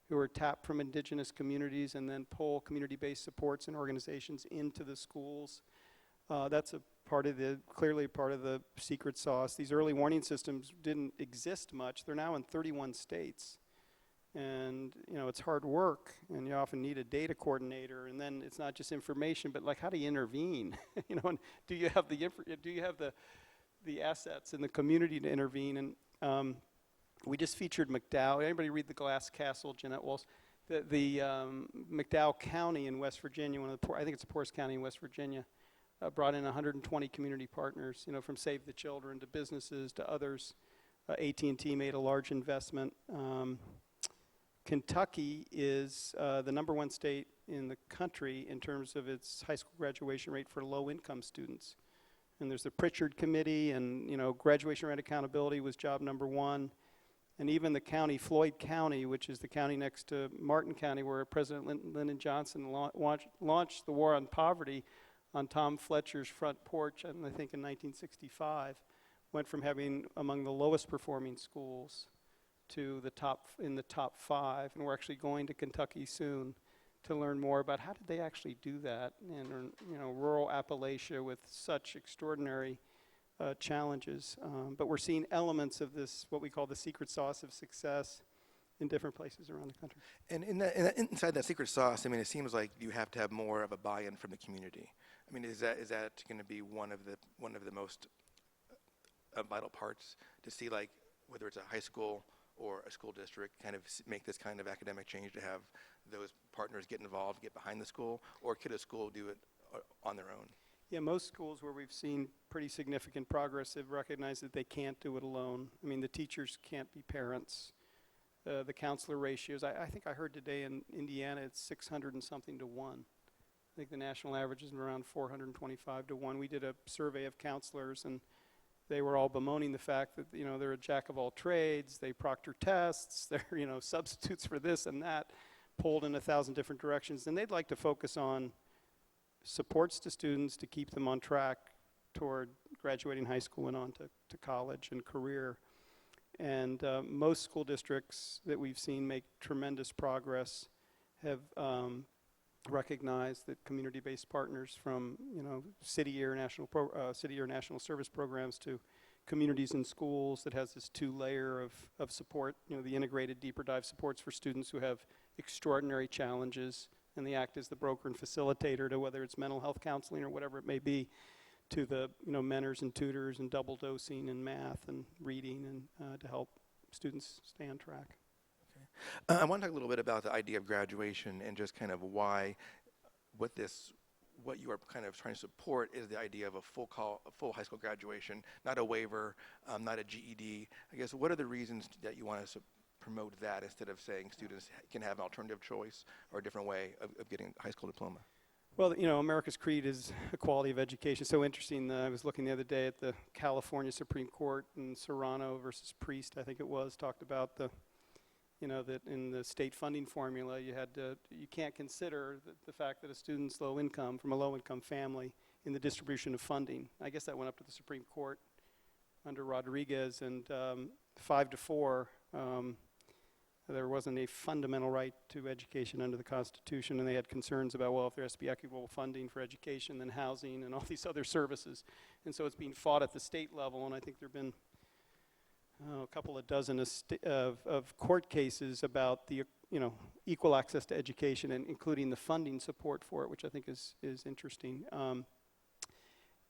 Speaker 3: who are tapped from indigenous communities and then pull community-based supports and organizations into the schools. That's clearly part of the secret sauce. These early warning systems didn't exist much. They're now in 31 states. And it's hard work, and you often need a data coordinator, and then it's not just information, but like, how do you intervene? And do you have the assets in the community to intervene? And we just featured McDowell. Anybody read The Glass Castle, Jeanette Walls? The McDowell County in West Virginia, I think it's the poorest county in West Virginia, brought in 120 community partners, from Save the Children to businesses to others. AT&T made a large investment. Kentucky is the #1 state in the country in terms of its high school graduation rate for low-income students. And there's the Pritchard Committee, and graduation rate accountability was job #1. And even the county, Floyd County, which is the county next to Martin County, where President Lyndon Johnson launched the war on poverty on Tom Fletcher's front porch, I think in 1965, went from having among the lowest performing schools to the top 5, and we're actually going to Kentucky soon to learn more about how did they actually do that in rural Appalachia with such extraordinary challenges. But we're seeing elements of this, what we call the secret sauce of success, in different places around the country.
Speaker 4: And inside that secret sauce, it seems like you have to have more of a buy-in from the community. Is that going to be one of the most vital parts to see, like, whether it's a high school or a school district, kind of make this kind of academic change, to have those partners get involved, get behind the school, or could a school do it on their own?
Speaker 3: Yeah, most schools where we've seen pretty significant progress have recognized that they can't do it alone. The teachers can't be parents. The counselor ratios, I think I heard today in Indiana it's 600 and something to 1. I think the national average is around 425 to 1. We did a survey of counselors, and they were all bemoaning the fact that they're a jack of all trades, they proctor tests, they're substitutes for this and that, pulled in 1,000 different directions, and they'd like to focus on supports to students to keep them on track toward graduating high school and on to college and career. And most school districts that we've seen make tremendous progress have recognized that community-based partners, from city or national service programs to communities in schools, that has this 2-layer of support, the integrated deeper dive supports for students who have extraordinary challenges, and they act as the broker and facilitator to whether it's mental health counseling or whatever it may be, to the mentors and tutors and double dosing and math and reading, and to help students stay on track.
Speaker 4: Okay. I want to talk a little bit about the idea of graduation and just kind of what you are kind of trying to support is the idea of a full high school graduation, not a waiver, not a GED. I guess, what are the reasons that you want us to promote that instead of saying students can have an alternative choice or a different way of getting a high school diploma?
Speaker 3: Well, America's creed is equality of education. So interesting. I was looking the other day at the California Supreme Court in Serrano versus Priest, I think it was, talked about that in the state funding formula, you can't consider the fact that a student's low income from a low income family in the distribution of funding. I guess that went up to the Supreme Court under Rodriguez, and 5-4. There wasn't a fundamental right to education under the Constitution, and they had concerns about, well, if there has to be equitable funding for education, then housing and all these other services. And so it's being fought at the state level, and I think there have been a couple of dozen of court cases about the equal access to education, and including the funding support for it, which I think is interesting.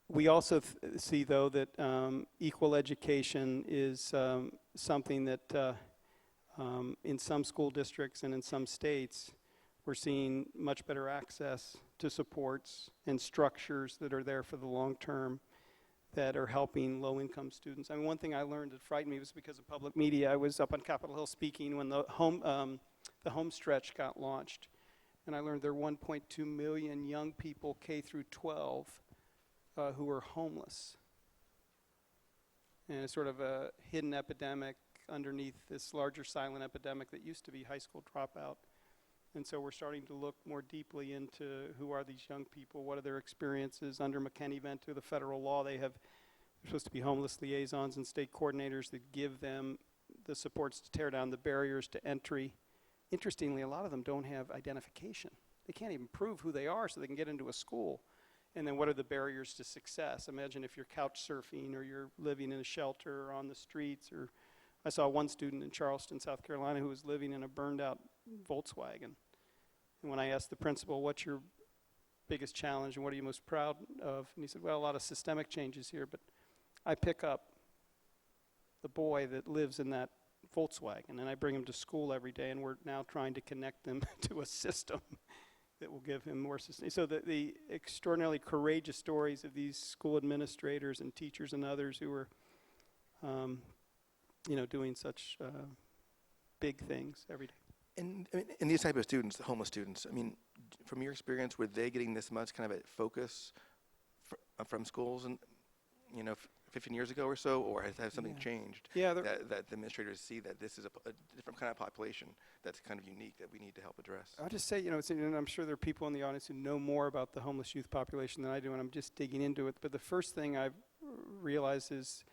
Speaker 3: We also see, though, that equal education is something that in some school districts and in some states, we're seeing much better access to supports and structures that are there for the long term that are helping low-income students. One thing I learned that frightened me was because of public media. I was up on Capitol Hill speaking when the home stretch got launched, and I learned there are 1.2 million young people K through 12 who are homeless. And it's sort of a hidden epidemic underneath this larger silent epidemic that used to be high school dropout. And so we're starting to look more deeply into who are these young people, what are their experiences under McKinney-Vento, the federal law. They have There's supposed to be homeless liaisons and state coordinators that give them the supports to tear down the barriers to entry. Interestingly, a lot of them don't have identification. They can't even prove who they are so they can get into a school. And then what are the barriers to success? Imagine if you're couch surfing or you're living in a shelter or on the streets. Or I saw one student in Charleston, South Carolina, who was living in a burned out Volkswagen. And when I asked the principal, what's your biggest challenge and what are you most proud of? And he said, well, a lot of systemic changes here, but I pick up the boy that lives in that Volkswagen and I bring him to school every day, and we're now trying to connect them to a system that will give him more sustain. So the extraordinarily courageous stories of these school administrators and teachers and others who are, doing such big things every day.
Speaker 4: And these type of students, the homeless students, I mean, from your experience, were they getting this much kind of a focus from schools and, 15 years ago or so, or has something changed?
Speaker 3: Yeah,
Speaker 4: that the administrators see that this is a different kind of population that's kind of unique that we need to help address.
Speaker 3: I'll just say, and I'm sure there are people in the audience who know more about the homeless youth population than I do, and I'm just digging into it. But the first thing I've realized is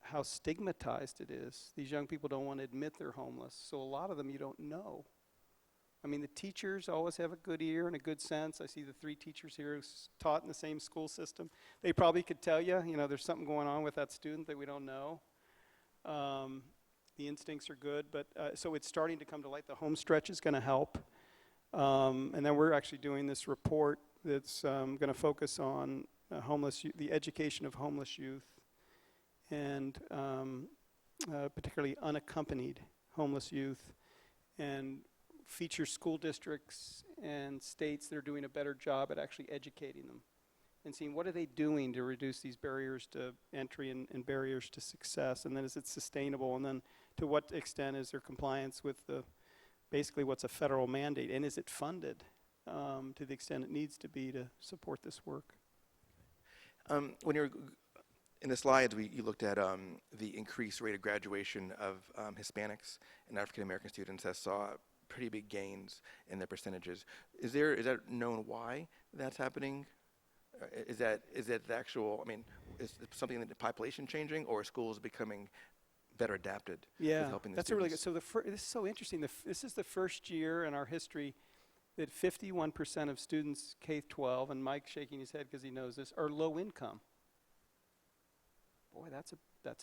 Speaker 3: how stigmatized it is. These young people don't want to admit they're homeless, so a lot of them you don't know. I mean, the teachers always have a good ear and a good sense. I see the 3 teachers here who taught in the same school system. They probably could tell you, there's something going on with that student that we don't know. The instincts are good, but so it's starting to come to light. The home stretch is going to help. And then we're actually doing this report that's going to focus on the education of homeless youth and particularly unaccompanied homeless youth, and feature school districts and states that are doing a better job at actually educating them and seeing what are they doing to reduce these barriers to entry and barriers to success, and then is it sustainable, and then to what extent is there compliance with basically what's a federal mandate, and is it funded to the extent it needs to be to support this work.
Speaker 4: When you're in the slides, you looked at the increased rate of graduation of Hispanics and African American students that saw pretty big gains in their percentages. Is that known why that's happening? Is that the actual? I mean, is it something that the population changing, or are schools becoming better adapted?
Speaker 3: Yeah,
Speaker 4: with helping the
Speaker 3: that's a really good.
Speaker 4: students?
Speaker 3: So this is so interesting. This is the first year in our history that 51% of students K-12, and Mike's shaking his head because he knows this, are low income. Boy, that's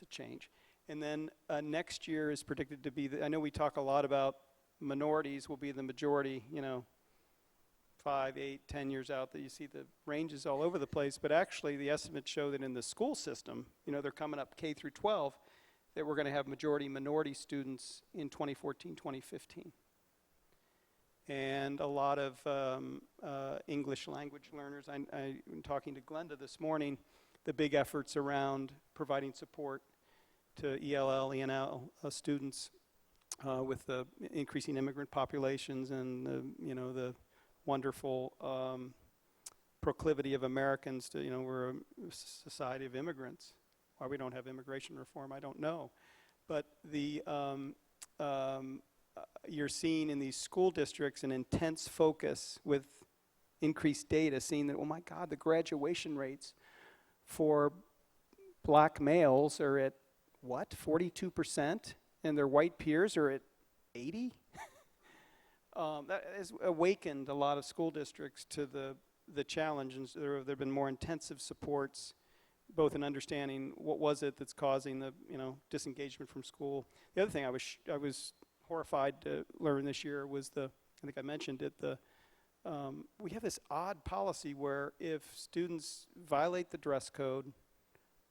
Speaker 3: a change. And then next year is predicted to be. I know we talk a lot about minorities will be the majority. 5, 8, 10 years out, that you see the ranges all over the place. But actually, the estimates show that in the school system, they're coming up K through 12, that we're going to have majority minority students in 2014, 2015. And a lot of English language learners. I'm talking to Glenda this morning, the big efforts around providing support to ELL, ENL students with the increasing immigrant populations and the wonderful proclivity of Americans to, we're a society of immigrants. Why we don't have immigration reform, I don't know. But you're seeing in these school districts an intense focus with increased data, seeing that, oh my God, the graduation rates for black males are at, 42%? And their white peers are at 80? That has awakened a lot of school districts to the challenge, and there have been more intensive supports, both in understanding what was it that's causing the disengagement from school. The other thing I was horrified to learn this year was I think I mentioned it, we have this odd policy where if students violate the dress code,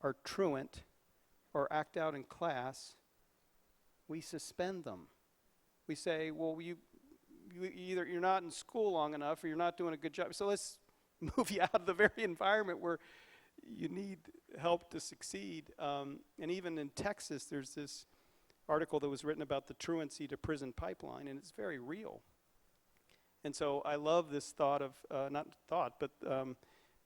Speaker 3: are truant, or act out in class, we suspend them. We say, well, either you're not in school long enough or you're not doing a good job. So let's move you out of the very environment where you need help to succeed. And even in Texas, there's this article that was written about the truancy to prison pipeline, and it's very real. And so I love this thought of, but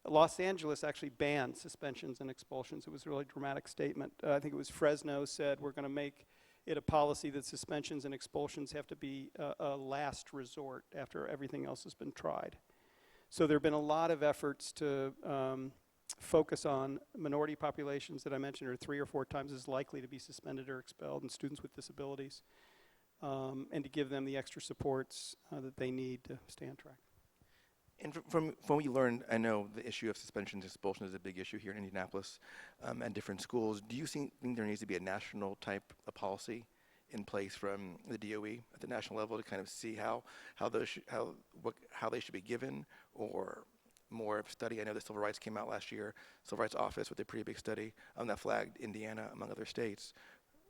Speaker 3: Los Angeles actually banned suspensions and expulsions. It was a really dramatic statement. I think it was Fresno said, we're going to make it a policy that suspensions and expulsions have to be a last resort after everything else has been tried. So there have been a lot of efforts to focus on minority populations that I mentioned are 3 or 4 times as likely to be suspended or expelled, and students with disabilities, and to give them the extra supports that they need to stay on track.
Speaker 4: And from what you learned, I know the issue of suspensions and expulsion is a big issue here in Indianapolis at different schools. Do you think there needs to be a national type of policy in place from the DOE at the national level to kind of see how they should be given, or more of a study? I know the Civil Rights came out last year, Civil Rights Office with a pretty big study that flagged Indiana among other states.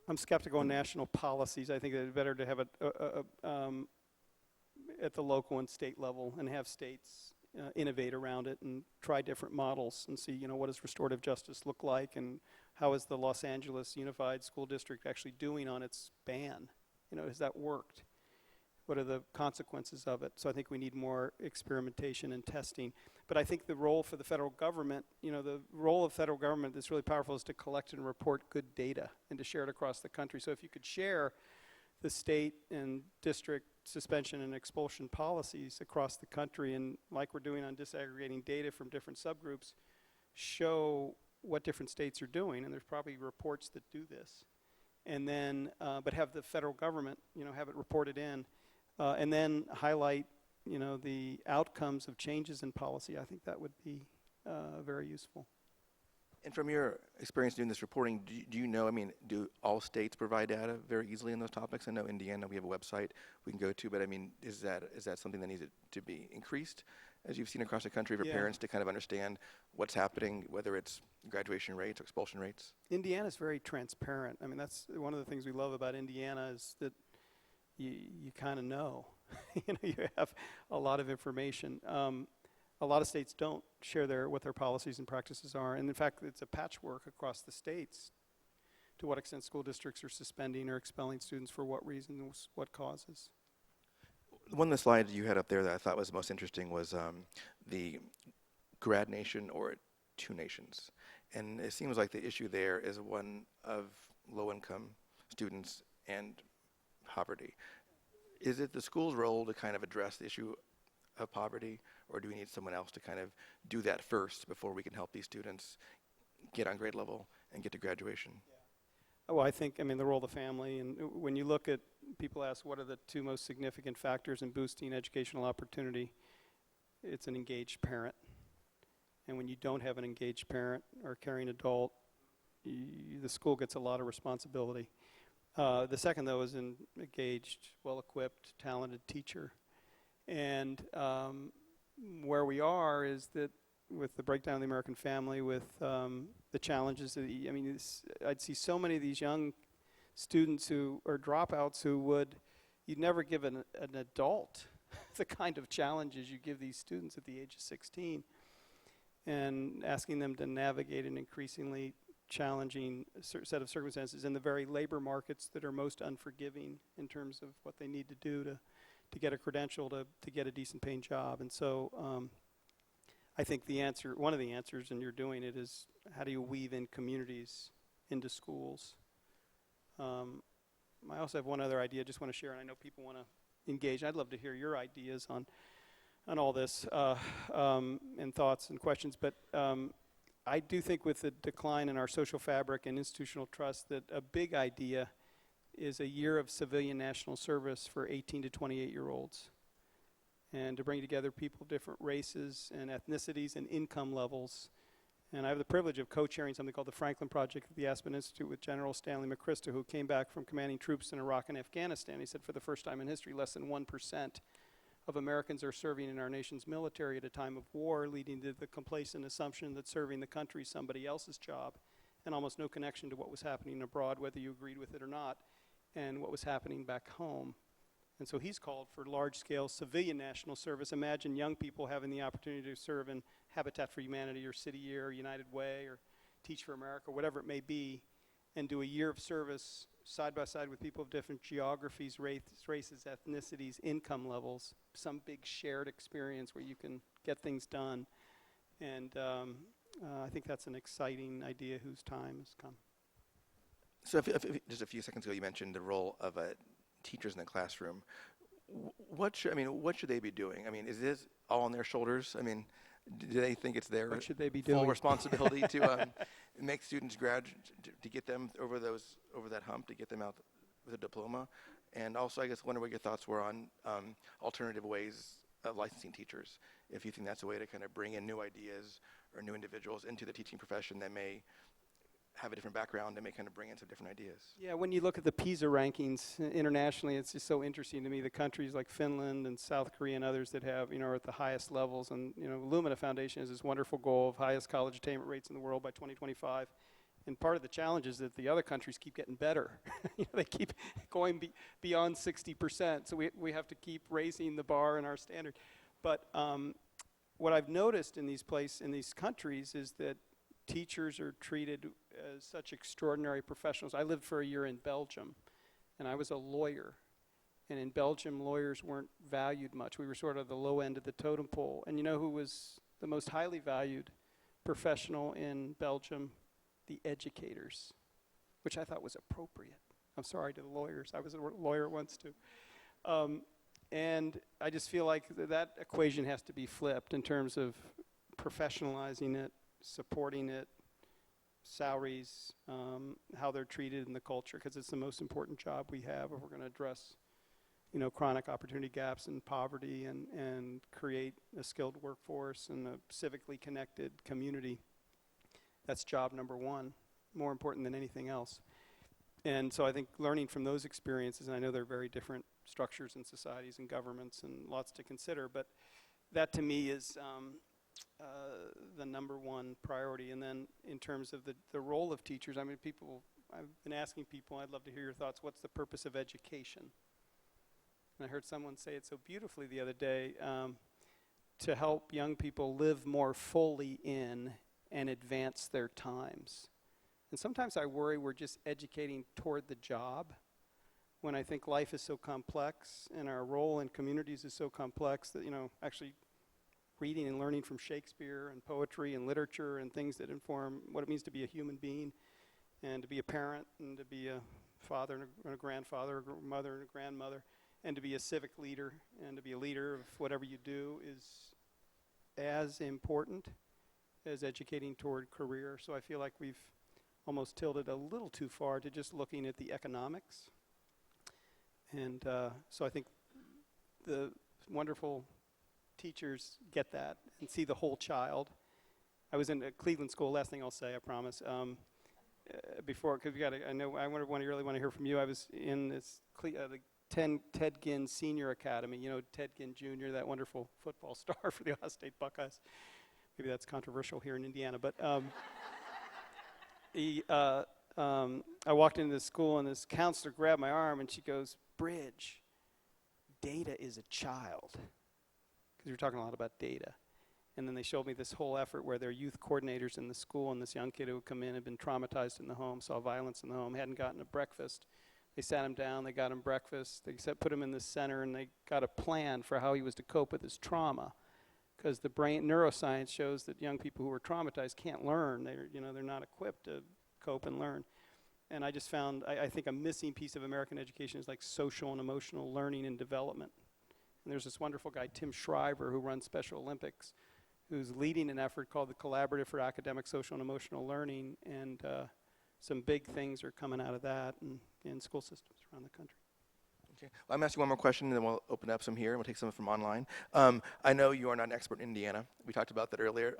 Speaker 3: I'm skeptical on national policies. I think it's better to have it at the local and state level, and have states innovate around it and try different models and see, what does restorative justice look like, and how is the Los Angeles Unified School District actually doing on its ban? Has that worked? What are the consequences of it? So I think we need more experimentation and testing. But I think the role for the federal government, the role of federal government that's really powerful is to collect and report good data and to share it across the country. So if you could share the state and district suspension and expulsion policies across the country, and like we're doing on disaggregating data from different subgroups, show what different states are doing, and there's probably reports that do this. And then, but have the federal government, have it reported in, and then highlight, the outcomes of changes in policy. I think that would be very useful.
Speaker 4: And from your experience doing this reporting, do you know, do all states provide data very easily on those topics? I know Indiana, we have a website we can go to, but is that something that needs to be increased, as you've seen across the country, for parents to kind of understand what's happening, whether it's graduation rates or expulsion rates?
Speaker 3: Indiana's very transparent. That's one of the things we love about Indiana, is that you kind of know. You have a lot of information. A lot of states don't share what their policies and practices are. And in fact, it's a patchwork across the states to what extent school districts are suspending or expelling students, for what reasons, what causes.
Speaker 4: One of the slides you had up there that I thought was most interesting was the GradNation, or 2 nations. And it seems like the issue there is one of low-income students and poverty. Is it the school's role to kind of address the issue of poverty, or do we need someone else to kind of do that first before we can help these students get on grade level and get to graduation?
Speaker 3: Yeah. Well, I think, the role of the family, and when you look at, people ask what are the 2 most significant factors in boosting educational opportunity, it's an engaged parent. And when you don't have an engaged parent or caring adult, the school gets a lot of responsibility. The second, though, is an engaged, well-equipped, talented teacher. And where we are is that with the breakdown of the American family, with the challenges that, I'd see so many of these young students who are dropouts you'd never give an adult the kind of challenges you give these students at the age of 16, and asking them to navigate an increasingly challenging set of circumstances in the very labor markets that are most unforgiving in terms of what they need to do to get a credential to get a decent paying job. And so I think one of the answers, and you're doing it, is how do you weave in communities into schools? I also have one other idea I just want to share, and I know people want to engage. I'd love to hear your ideas on all this, and thoughts and questions. But I do think with the decline in our social fabric and institutional trust, that a big idea is a year of civilian national service for 18 to 28-year-olds, and to bring together people of different races and ethnicities and income levels. And I have the privilege of co-chairing something called the Franklin Project at the Aspen Institute with General Stanley McChrystal, who came back from commanding troops in Iraq and Afghanistan. He said, for the first time in history, less than 1% of Americans are serving in our nation's military at a time of war, leading to the complacent assumption that serving the country is somebody else's job, and almost no connection to what was happening abroad, whether you agreed with it or not, and what was happening back home. And so he's called for large-scale civilian national service. Imagine young people having the opportunity to serve in Habitat for Humanity or City Year or United Way or Teach for America, whatever it may be, and do a year of service side by side with people of different geographies, races, ethnicities, income levels, some big shared experience where you can get things done. And I think that's an exciting idea whose time has come.
Speaker 4: So if just a few seconds ago you mentioned the role of teachers in the classroom. What should they be doing? Is this all on their shoulders? Do they think it's their
Speaker 3: What should they be
Speaker 4: full
Speaker 3: doing?
Speaker 4: responsibility to make students to get them over that hump, to get them out with a diploma? And also, I guess, wonder what your thoughts were on alternative ways of licensing teachers. If you think that's a way to kind of bring in new ideas or new individuals into the teaching profession that may have a different background and may kind of bring in some different ideas.
Speaker 3: Yeah, when you look at the PISA rankings internationally, it's just so interesting to me. The countries like Finland and South Korea and others that have, are at the highest levels. And, Lumina Foundation has this wonderful goal of highest college attainment rates in the world by 2025. And part of the challenge is that the other countries keep getting better. They keep going beyond 60%. So we have to keep raising the bar and our standard. But what I've noticed in these countries is that teachers are treated as such extraordinary professionals. I lived for a year in Belgium, and I was a lawyer. And in Belgium, lawyers weren't valued much. We were sort of the low end of the totem pole. And you know who was the most highly valued professional in Belgium? The educators, which I thought was appropriate. I'm sorry to the lawyers. I was a lawyer once too. And I just feel like that equation has to be flipped in terms of professionalizing it, supporting it, salaries, how they're treated in the culture, because it's the most important job we have if we're going to address, chronic opportunity gaps and poverty and create a skilled workforce and a civically connected community. That's job number one, more important than anything else. And so I think learning from those experiences, and I know they're very different structures and societies and governments and lots to consider, but that to me is the number one priority. And then in terms of the role of teachers, I've been asking people, I'd love to hear your thoughts, what's the purpose of education? And I heard someone say it so beautifully the other day, to help young people live more fully in and advance their times. And sometimes I worry we're just educating toward the job, when I think life is so complex and our role in communities is so complex that, actually reading and learning from Shakespeare and poetry and literature and things that inform what it means to be a human being and to be a parent and to be a father and a grandfather, a mother and a grandmother, and to be a civic leader and to be a leader of whatever you do is as important as educating toward career. So I feel like we've almost tilted a little too far to just looking at the economics. And so I think the wonderful teachers get that and see the whole child. I was in a Cleveland school, last thing I'll say, I promise, before, because I really want to hear from you. I was in this, the Ted Ginn Senior Academy, Ted Ginn Jr., that wonderful football star for the Ohio State Buckeyes. Maybe that's controversial here in Indiana, but I walked into the school and this counselor grabbed my arm and she goes, "Bridge, data is a child." Because we were talking a lot about data. And then they showed me this whole effort where they're youth coordinators in the school, and this young kid who would come in had been traumatized in the home, saw violence in the home, hadn't gotten a breakfast. They sat him down, they got him breakfast, they put him in the center, and they got a plan for how he was to cope with his trauma. Because the brain neuroscience shows that young people who are traumatized can't learn. They're not equipped to cope and learn. And I just found, I think a missing piece of American education is like social and emotional learning and development. And there's this wonderful guy, Tim Shriver, who runs Special Olympics, who's leading an effort called the Collaborative for Academic, Social, and Emotional Learning. And some big things are coming out of that in school systems around the country.
Speaker 4: Okay. Well, I'm asking one more question, and then we'll open up some here, and we'll take some from online. I know you are not an expert in Indiana. We talked about that earlier.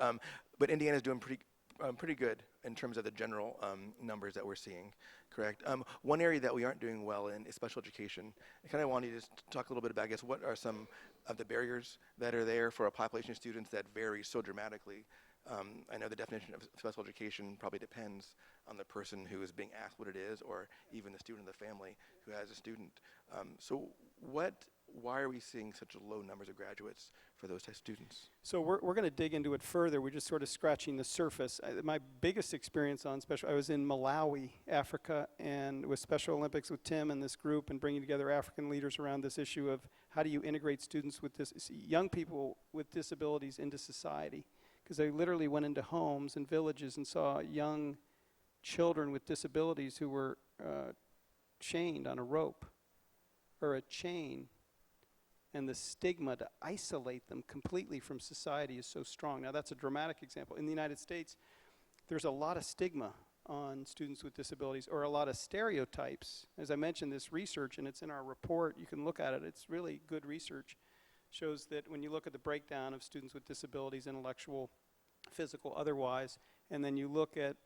Speaker 4: But Indiana is doing pretty good in terms of the general numbers that we're seeing, correct? One area that we aren't doing well in is special education. I kind of wanted to just talk a little bit about, I guess, what are some of the barriers that are there for a population of students that vary so dramatically. I know the definition of special education probably depends on the person who is being asked what it is, or even the student of the family who has a student. So why are we seeing such low numbers of graduates for those types of students?
Speaker 3: So we're going to dig into it further. We're just sort of scratching the surface. My biggest experience on I was in Malawi, Africa, and with Special Olympics with Tim and this group, and bringing together African leaders around this issue of how do you integrate students with young people with disabilities into society. Because they literally went into homes and villages and saw young children with disabilities who were chained on a rope or a chain and the stigma to isolate them completely from society is so strong. Now, that's a dramatic example. In the United States, there's a lot of stigma on students with disabilities, or a lot of stereotypes. As I mentioned, this research, and it's in our report, you can look at it, it's really good research, shows that when you look at the breakdown of students with disabilities, intellectual, physical, otherwise, and then you look at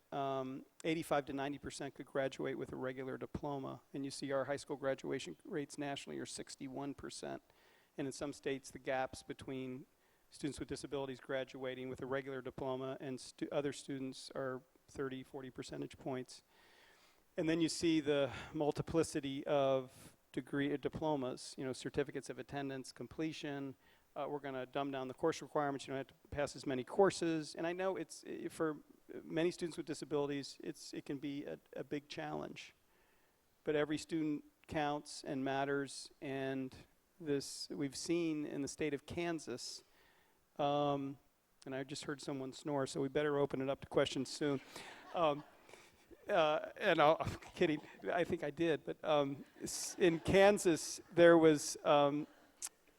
Speaker 3: 85 to 90% could graduate with a regular diploma, and you see our high school graduation rates nationally are 61%. And in some states, the gaps between students with disabilities graduating with a regular diploma and other students are 30, 40 percentage points. And then you see the multiplicity of diplomas, certificates of attendance, completion. We're going to dumb down the course requirements. You don't have to pass as many courses. And I know for many students with disabilities, it can be a big challenge. But every student counts and matters, and this we've seen in the state of Kansas, and I just heard someone snore, so we better open it up to questions soon. And I'm kidding, I think I did, but in Kansas there was,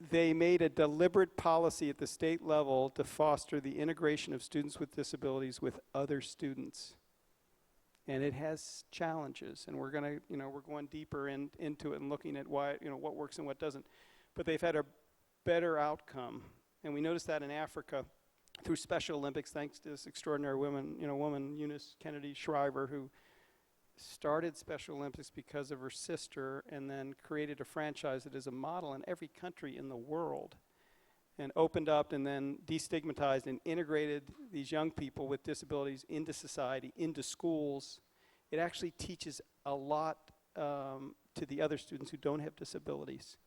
Speaker 3: they made a deliberate policy at the state level to foster the integration of students with disabilities with other students. And it has challenges, and we're going to, we're going deeper into it and looking at why, what works and what doesn't. But they've had a better outcome, and we noticed that in Africa through Special Olympics, thanks to this extraordinary woman, Eunice Kennedy Shriver, who started Special Olympics because of her sister, and then created a franchise that is a model in every country in the world, and opened up and then destigmatized and integrated these young people with disabilities into society, into schools. It actually teaches a lot to the other students who don't have disabilities.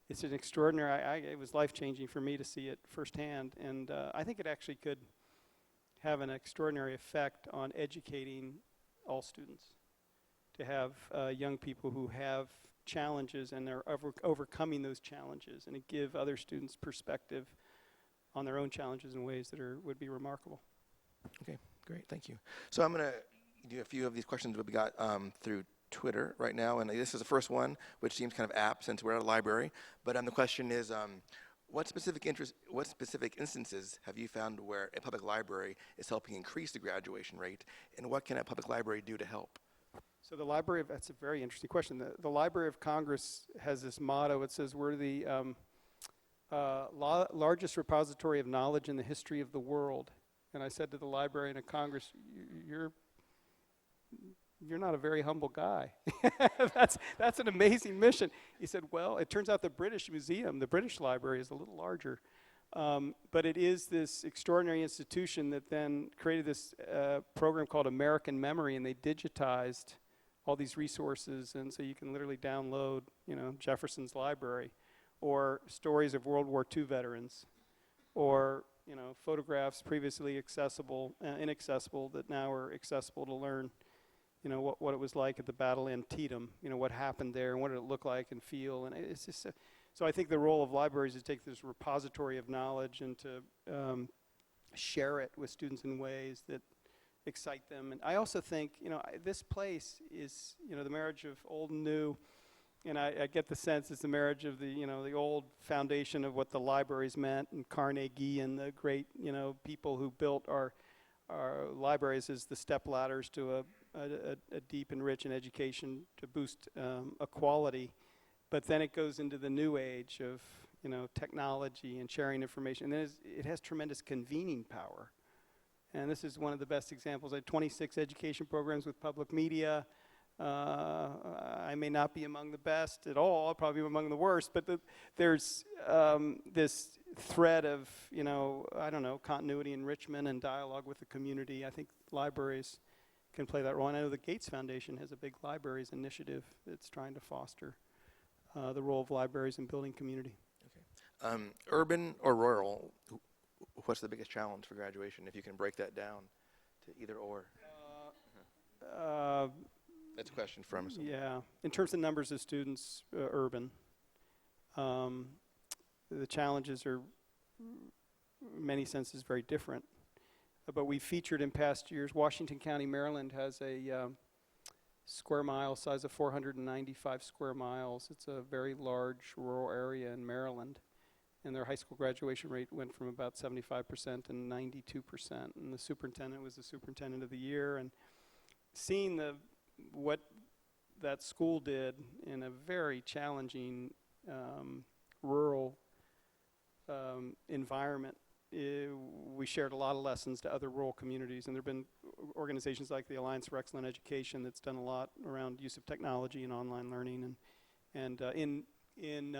Speaker 3: It's an extraordinary, it was life-changing for me to see it firsthand, and I think it actually could have an extraordinary effect on educating all students, to have young people who have challenges and are overcoming those challenges, and to give other students perspective on their own challenges in ways that would be remarkable.
Speaker 4: Okay, great, thank you. So I'm going to do a few of these questions that we got through Twitter right now, and this is the first one, which seems kind of apt since we're at a library. But the question is, what specific instances have you found where a public library is helping increase the graduation rate, and what can a public library do to help?
Speaker 3: So that's a very interesting question. The Library of Congress has this motto. It says, we're the largest repository of knowledge in the history of the world. And I said to the librarian of Congress, you're not a very humble guy. That's an amazing mission. He said, well, it turns out the British Museum, the British Library, is a little larger. But it is this extraordinary institution that then created this program called American Memory, and they digitized all these resources, and so you can literally download, Jefferson's library, or stories of World War II veterans, or photographs previously inaccessible that now are accessible to learn, what it was like at the Battle of Antietam, what happened there, and what did it look like and feel, and it's just. So I think the role of libraries is to take this repository of knowledge and to share it with students in ways that excite them. And I also think, this place is, the marriage of old and new, and I get the sense it's the marriage of the old foundation of what the libraries meant, and Carnegie and the great, people who built our libraries as the step ladders to a deep and rich in education to boost equality. But then it goes into the new age of, technology and sharing information. And then it has tremendous convening power. And this is one of the best examples. I had 26 education programs with public media. I may not be among the best at all, I'll probably be among the worst, but there's this thread of, continuity, enrichment, and dialogue with the community. I think libraries can play that role. And I know the Gates Foundation has a big libraries initiative that's trying to foster the role of libraries in building community.
Speaker 4: Okay. Urban or rural, what's the biggest challenge for graduation, if you can break that down to either or? That's a question from someone.
Speaker 3: Yeah. In terms of numbers of students, urban. The challenges are, in many senses, very different. But we featured in past years, Washington County, Maryland has a square mile, size of 495 square miles. It's a very large rural area in Maryland. And their high school graduation rate went from about 75% to 92%. And the superintendent was the superintendent of the year. And seeing what that school did in a very challenging rural environment, we shared a lot of lessons to other rural communities. And there have been organizations like the Alliance for Excellent Education that's done a lot around use of technology and online learning. And in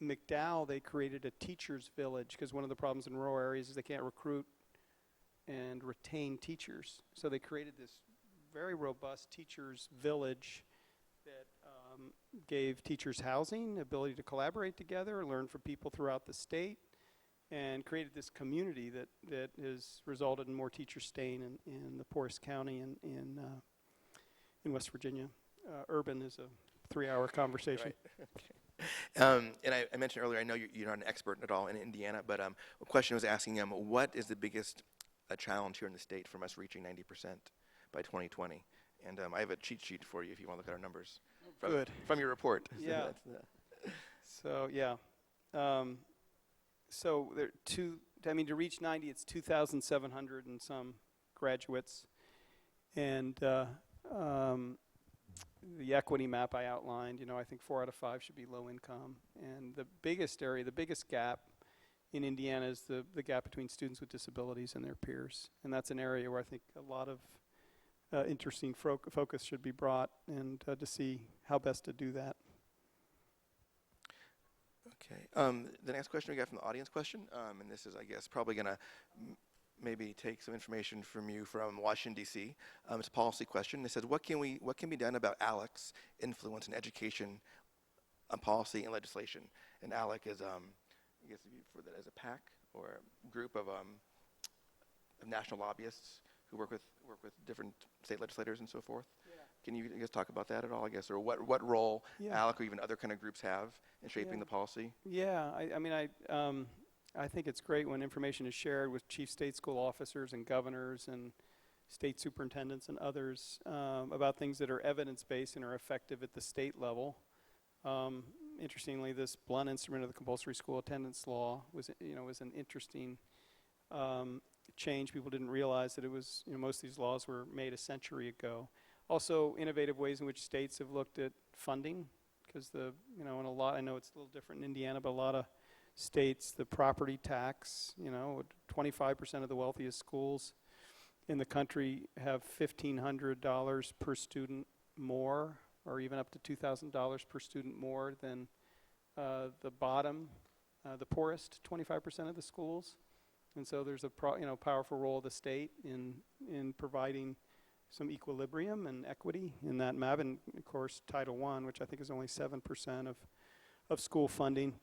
Speaker 3: McDowell, they created a teacher's village, because one of the problems in rural areas is they can't recruit and retain teachers. So they created this very robust teacher's village that gave teachers housing, ability to collaborate together, learn from people throughout the state, and created this community that has resulted in more teachers staying in the poorest county in West Virginia. Urban is a 3-hour conversation.
Speaker 4: Right. Okay. And I mentioned earlier, I know you're not an expert at all in Indiana, but a question was asking what is the biggest challenge here in the state from us reaching 90% by 2020? And I have a cheat sheet for you if you want to look at our numbers. From your report.
Speaker 3: Yeah. So, yeah. So there to reach 90, it's 2,700 and some graduates. And the equity map I outlined, I think 4 out of 5 should be low income. And the biggest gap in Indiana is the gap between students with disabilities and their peers. And that's an area where I think a lot of interesting focus should be brought, and to see how best to do that.
Speaker 4: Okay. The next question we got from the audience question, and this is, I guess, probably going to maybe take some information from you from Washington, D.C. It's a policy question. It says, what can be done about ALEC's influence in education on policy and legislation? And ALEC is, I guess, for that as a PAC or a group of national lobbyists who work with different state legislators and so forth. Yeah. Can you guys talk about that at all, I guess, or what role ALEC or even other kind of groups have in shaping the policy?
Speaker 3: Yeah, I think it's great when information is shared with chief state school officers and governors and state superintendents and others about things that are evidence-based and are effective at the state level. Interestingly, this blunt instrument of the compulsory school attendance law was an interesting change. People didn't realize that it was, most of these laws were made a century ago. Also, innovative ways in which states have looked at funding, because in a lot, I know it's a little different in Indiana, but a lot of states, the property tax, 25% of the wealthiest schools in the country have $1,500 per student more, or even up to $2,000 per student more than the bottom, the poorest 25% of the schools. And so there's a powerful role of the state in providing some equilibrium and equity in that map. And of course, Title I, which I think is only 7% of school funding.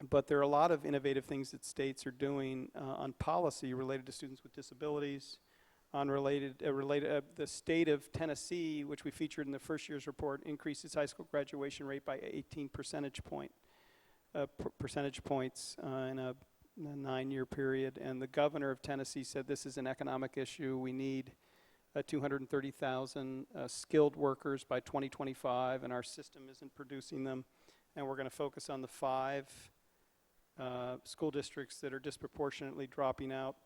Speaker 3: But there are a lot of innovative things that states are doing on policy related to students with disabilities. The state of Tennessee, which we featured in the first year's report, increased its high school graduation rate by 18 percentage points in a 9-year period. And the governor of Tennessee said this is an economic issue. We need 230,000 skilled workers by 2025, and our system isn't producing them. And we're going to focus on the 5 school districts that are disproportionately dropping out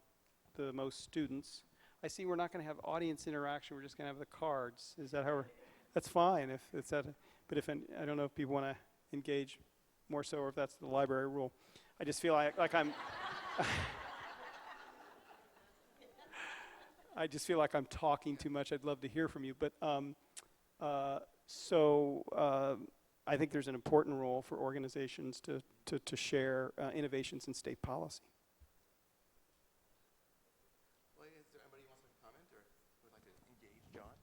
Speaker 3: the most students. I see we're not going to have audience interaction. We're just going to have the cards. Is that how we're? That's fine if it's that. But I don't know if people want to engage more so, or if that's the library rule. I just feel like I'm. I just feel like I'm talking too much. I'd love to hear from you, but I think there's an important role for organizations to share innovations in state policy.
Speaker 4: Well, is there anybody who wants to make a comment or would like to engage John?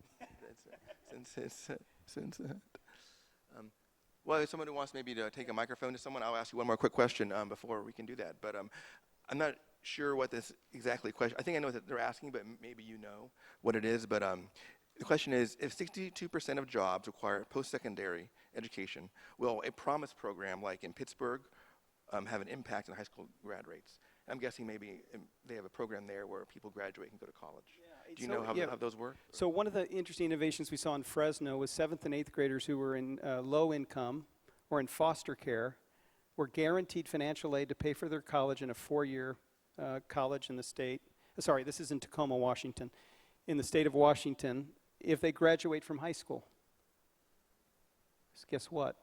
Speaker 4: Well, if someone who wants maybe to take a microphone to someone, I'll ask you one more quick question before we can do that. But I'm not sure what this exactly question. I think I know what they're asking, but maybe you know what it is. But the question is, if 62% of jobs require post-secondary education, will a promise program like in Pittsburgh have an impact on high school grad rates? I'm guessing maybe they have a program there where people graduate and go to college.
Speaker 3: Yeah,
Speaker 4: Do you know how those work?
Speaker 3: So one of the interesting innovations we saw in Fresno was 7th and 8th graders who were in low income or in foster care were guaranteed financial aid to pay for their college in a 4-year college in the state. Sorry, this is in Tacoma, Washington. In the state of Washington, if they graduate from high school. So guess what?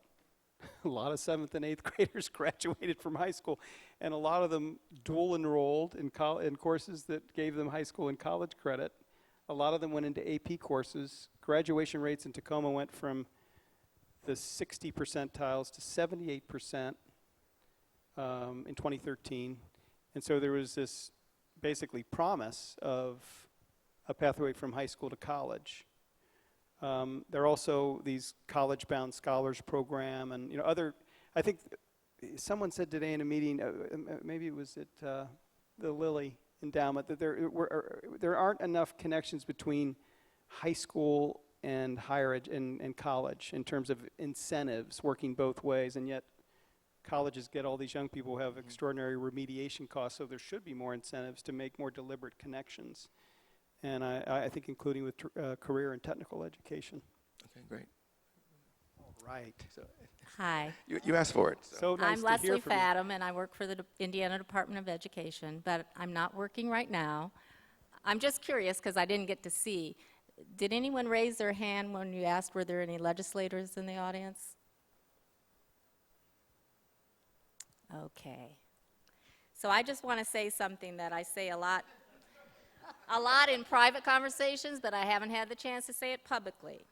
Speaker 3: A lot of 7th and 8th graders graduated from high school, and a lot of them dual enrolled in courses that gave them high school and college credit. A lot of them went into AP courses. Graduation rates in Tacoma went from the 60 percentiles to 78% in 2013. And so there was this basically promise of a pathway from high school to college. There are also these college-bound scholars program and other. I think someone said today in a meeting, maybe it was at the Lilly Endowment, that there aren't enough connections between high school and higher ed and college in terms of incentives working both ways, and yet colleges get all these young people who have extraordinary remediation costs, so there should be more incentives to make more deliberate connections. And I think including with career and technical education.
Speaker 4: Okay, great.
Speaker 3: All right.
Speaker 4: So
Speaker 5: Hi,
Speaker 4: you asked for it.
Speaker 3: So nice
Speaker 5: I'm
Speaker 3: to
Speaker 5: Leslie
Speaker 3: hear from you.
Speaker 5: Fadum, and I work for the Indiana Department of Education, but I'm not working right now. I'm just curious because I didn't get to see. Did anyone raise their hand when you asked were there any legislators in the audience? Okay. So I just want to say something that I say a lot in private conversations, but I haven't had the chance to say it publicly.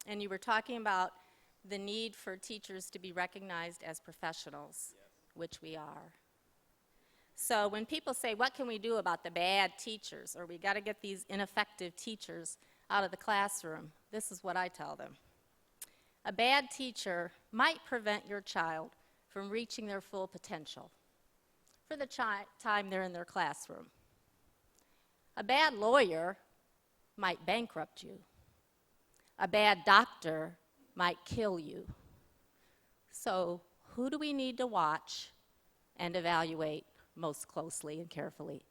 Speaker 5: And you were talking about the need for teachers to be recognized as professionals, which we are. So when people say, what can we do about the bad teachers, or we got to get these ineffective teachers out of the classroom, this is what I tell them. A bad teacher might prevent your child from reaching their full potential for the time they're in their classroom. A bad lawyer might bankrupt you. A bad doctor might kill you. So who do we need to watch and evaluate most closely and carefully?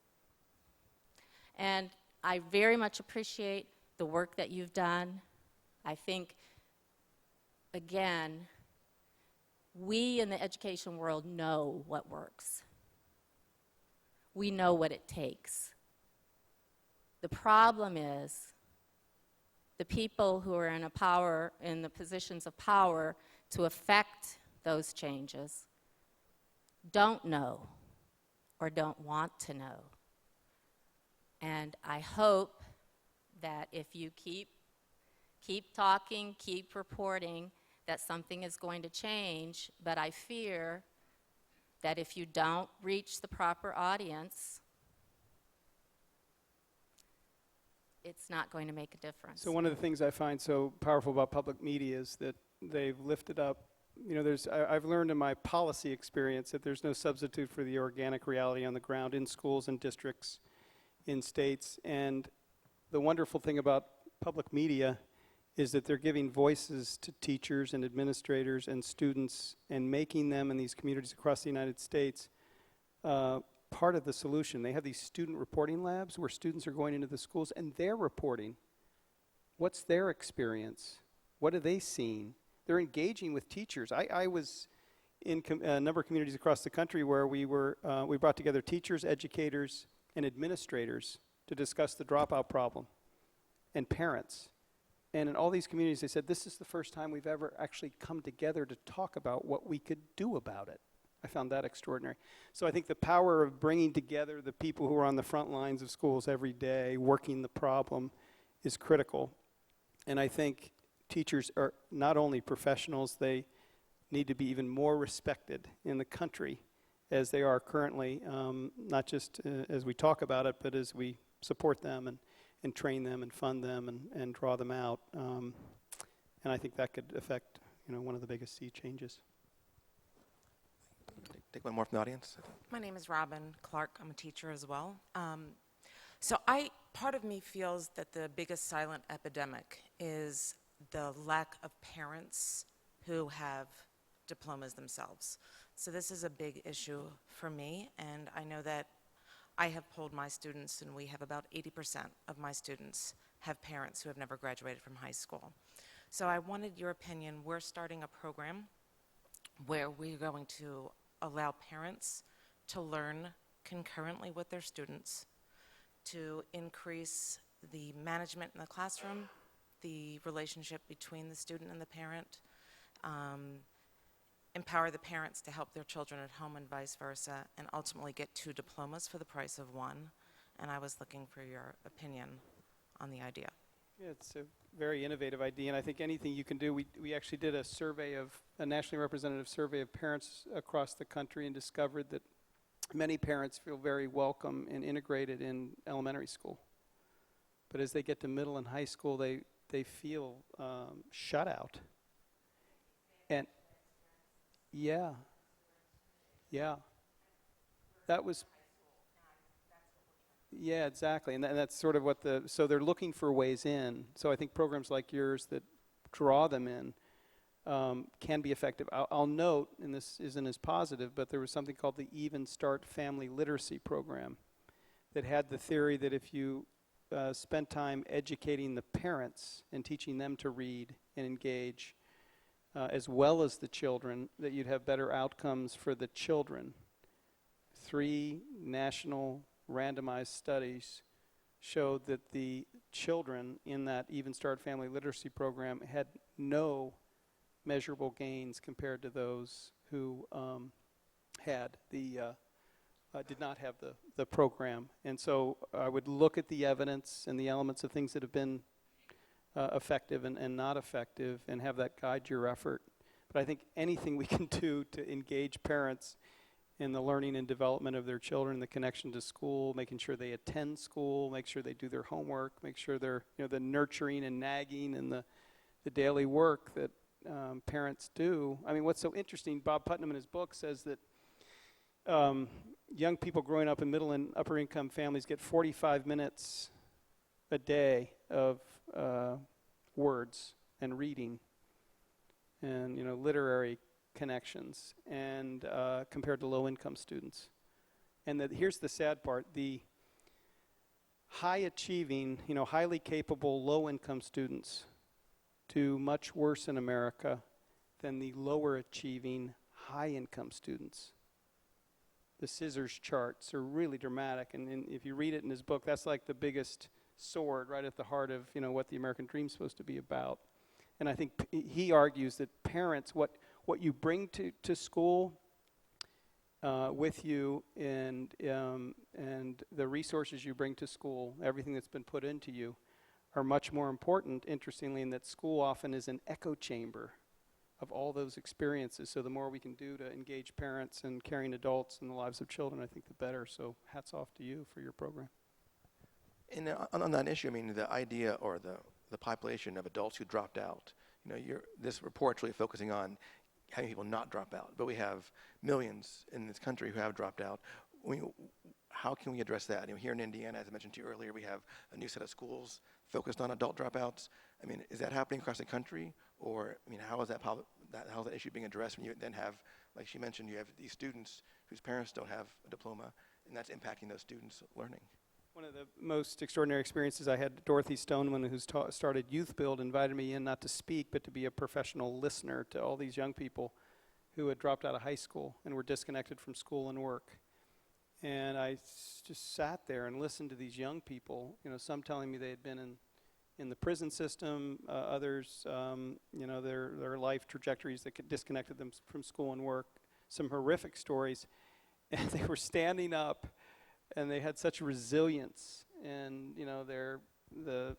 Speaker 5: And I very much appreciate the work that you've done. I think, again, we in the education world know what works. We know what it takes. The problem is the people who are in the positions of power to affect those changes don't know or don't want to know. And I hope that if you keep talking, keep reporting, that something is going to change, but I fear that if you don't reach the proper audience, it's not going to make a difference.
Speaker 3: So one of the things I find so powerful about public media is that they've lifted up, I've learned in my policy experience that there's no substitute for the organic reality on the ground in schools and districts, in states. And the wonderful thing about public media is that they're giving voices to teachers and administrators and students and making them in these communities across the United States part of the solution. They have these student reporting labs where students are going into the schools and they're reporting. What's their experience? What are they seeing? They're engaging with teachers. I was in a number of communities across the country where we brought together teachers, educators, and administrators to discuss the dropout problem, and parents. And in all these communities, they said, this is the first time we've ever actually come together to talk about what we could do about it. I found that extraordinary. So I think the power of bringing together the people who are on the front lines of schools every day, working the problem, is critical. And I think teachers are not only professionals, they need to be even more respected in the country as they are currently, not just as we talk about it, but as we support them and train them and fund them and draw them out. And I think that could affect, one of the biggest sea changes.
Speaker 4: Take one more from the audience.
Speaker 6: My name is Robin Clark. I'm a teacher as well. Part of me feels that the biggest silent epidemic is the lack of parents who have diplomas themselves. So this is a big issue for me, and I know that I have polled my students, and we have about 80% of my students have parents who have never graduated from high school. So I wanted your opinion. We're starting a program where we're going to allow parents to learn concurrently with their students to increase the management in the classroom, the relationship between the student and the parent, empower the parents to help their children at home and vice versa, and ultimately get 2 diplomas for the price of 1. And I was looking for your opinion on the idea.
Speaker 3: Yeah, it's a very innovative idea, and I think anything you can do. We actually did a nationally representative survey of parents across the country and discovered that many parents feel very welcome and integrated in elementary school. But as they get to middle and high school, they feel shut out. And yeah, that was. Yeah, exactly, and that's sort of what so they're looking for ways in. So I think programs like yours that draw them in can be effective. I'll note, and this isn't as positive, but there was something called the Even Start Family Literacy Program that had the theory that if you spent time educating the parents and teaching them to read and engage, as well as the children, that you'd have better outcomes for the children. 3 national randomized studies showed that the children in that Even Start Family Literacy Program had no measurable gains compared to those who did not have the program. And so I would look at the evidence and the elements of things that have been effective and not effective and have that guide your effort. But I think anything we can do to engage parents in the learning and development of their children, the connection to school, making sure they attend school, make sure they do their homework, make sure they're, the nurturing and nagging and the daily work that parents do. I mean, what's so interesting, Bob Putnam in his book says that young people growing up in middle and upper income families get 45 minutes a day of words and reading and, literary connections, and compared to low-income students. And here's the sad part: the high-achieving, highly capable low-income students do much worse in America than the lower-achieving high-income students. The scissors charts are really dramatic, and if you read it in his book, that's like the biggest sword right at the heart of what the American dream is supposed to be about. And I think he argues that parents, what you bring to school with you, and the resources you bring to school, everything that's been put into you, are much more important, interestingly, in that school often is an echo chamber of all those experiences. So the more we can do to engage parents and caring adults in the lives of children, I think the better. So hats off to you for your program.
Speaker 4: And on that issue, I mean, the idea or the population of adults who dropped out, this report's really focusing on having people not drop out, but we have millions in this country who have dropped out. How can we address that? Here in Indiana, as I mentioned to you earlier, we have a new set of schools focused on adult dropouts. I mean, is that happening across the country? Or, how is how is that issue being addressed when you then have, like she mentioned, you have these students whose parents don't have a diploma, and that's impacting those students' learning?
Speaker 3: One of the most extraordinary experiences I had, Dorothy Stoneman, who's started Youth Build, invited me in not to speak, but to be a professional listener to all these young people who had dropped out of high school and were disconnected from school and work. And I just sat there and listened to these young people, some telling me they had been in the prison system, others, their life trajectories that disconnected them from school and work, some horrific stories. And they were standing up, and they had such resilience, and the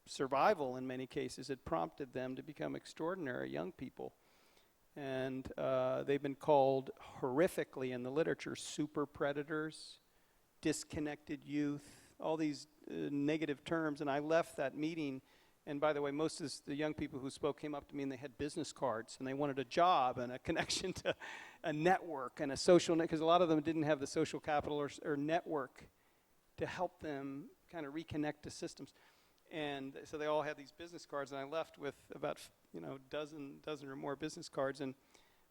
Speaker 3: survival in many cases had prompted them to become extraordinary young people. And they've been called horrifically in the literature super predators, disconnected youth, all these negative terms. And I left that meeting, and by the way, most of the young people who spoke came up to me and they had business cards, and they wanted a job and a connection to a network and a social network, because a lot of them didn't have the social capital or network to help them kind of reconnect to systems. And so they all had these business cards, and I left with about dozen or more business cards.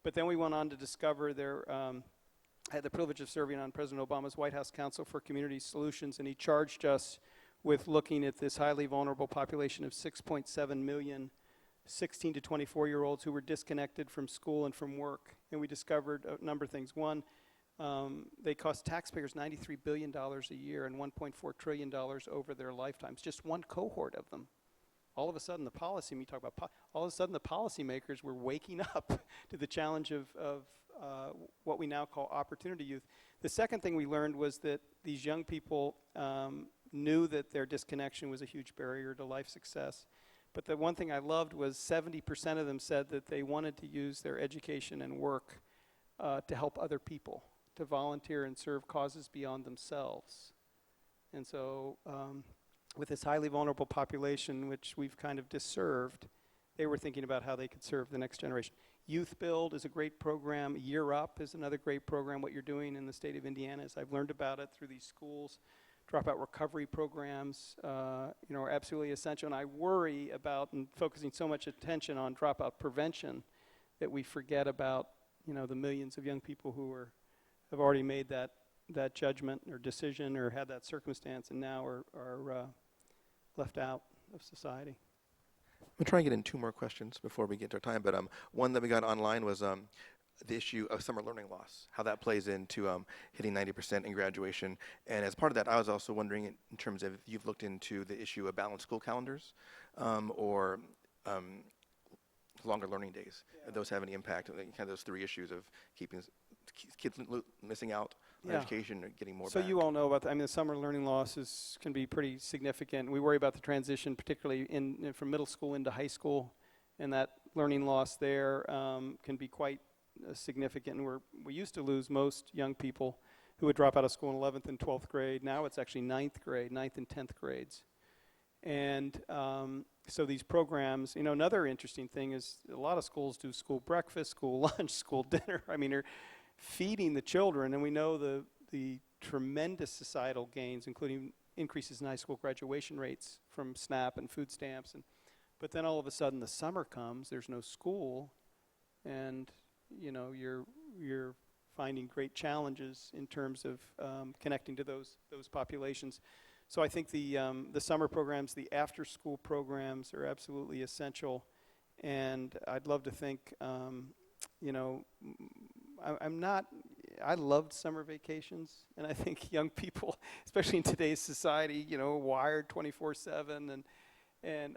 Speaker 3: But then we went on to discover their I had the privilege of serving on President Obama's White House Council for Community Solutions, and he charged us with looking at this highly vulnerable population of 6.7 million 16 to 24-year-olds who were disconnected from school and from work. And we discovered a number of things. One, they cost taxpayers $93 billion a year and $1.4 trillion over their lifetimes, just one cohort of them. All of a sudden, all of a sudden the policymakers were waking up to the challenge of what we now call opportunity youth. The second thing we learned was that these young people knew that their disconnection was a huge barrier to life success. But the one thing I loved was 70% of them said that they wanted to use their education and work to help other people, to volunteer and serve causes beyond themselves. And so with this highly vulnerable population, which we've kind of disserved, they were thinking about how they could serve the next generation. Youth Build is a great program. Year Up is another great program. What you're doing in the state of Indiana is I've learned about it through these schools. Dropout recovery programs, are absolutely essential. And I worry about focusing so much attention on dropout prevention that we forget about, the millions of young people who have already made that judgment or decision or had that circumstance and now are left out of society.
Speaker 4: I'm going to try and get in two more questions before we get to our time, but one that we got online was the issue of summer learning loss, how that plays into hitting 90% in graduation. And as part of that, I was also wondering in terms of if you've looked into the issue of balanced school calendars or longer learning days. Yeah. Those have any impact, kind of those three issues of keeping kids missing out on education or getting more
Speaker 3: So
Speaker 4: back.
Speaker 3: you all know about the summer learning losses can be pretty significant. We worry about the transition, particularly from middle school into high school, and that learning loss there can be quite significant. And we used to lose most young people who would drop out of school in 11th and 12th grade. Now it's actually 9th and 10th grades. And so these programs, another interesting thing is a lot of schools do school breakfast, school lunch, school dinner. They're feeding the children, and we know the tremendous societal gains, including increases in high school graduation rates from SNAP and food stamps. But then all of a sudden the summer comes, there's no school, and you're finding great challenges in terms of connecting to those populations. So I think the summer programs, the after-school programs are absolutely essential, and I'd love to think, I loved summer vacations, and I think young people, especially in today's society, wired 24/7 and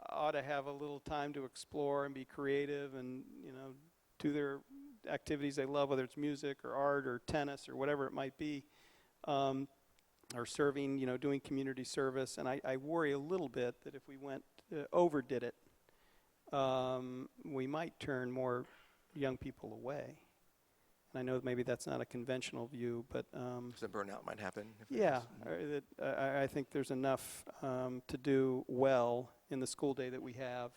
Speaker 3: ought to have a little time to explore and be creative and, do their activities they love, whether it's music or art or tennis or whatever it might be, or serving, doing community service. And I worry a little bit that if we overdid it, we might turn more young people away. And I know maybe that's not a conventional view, but
Speaker 4: So burnout might happen.
Speaker 3: I think there's enough to do well in the school day that we have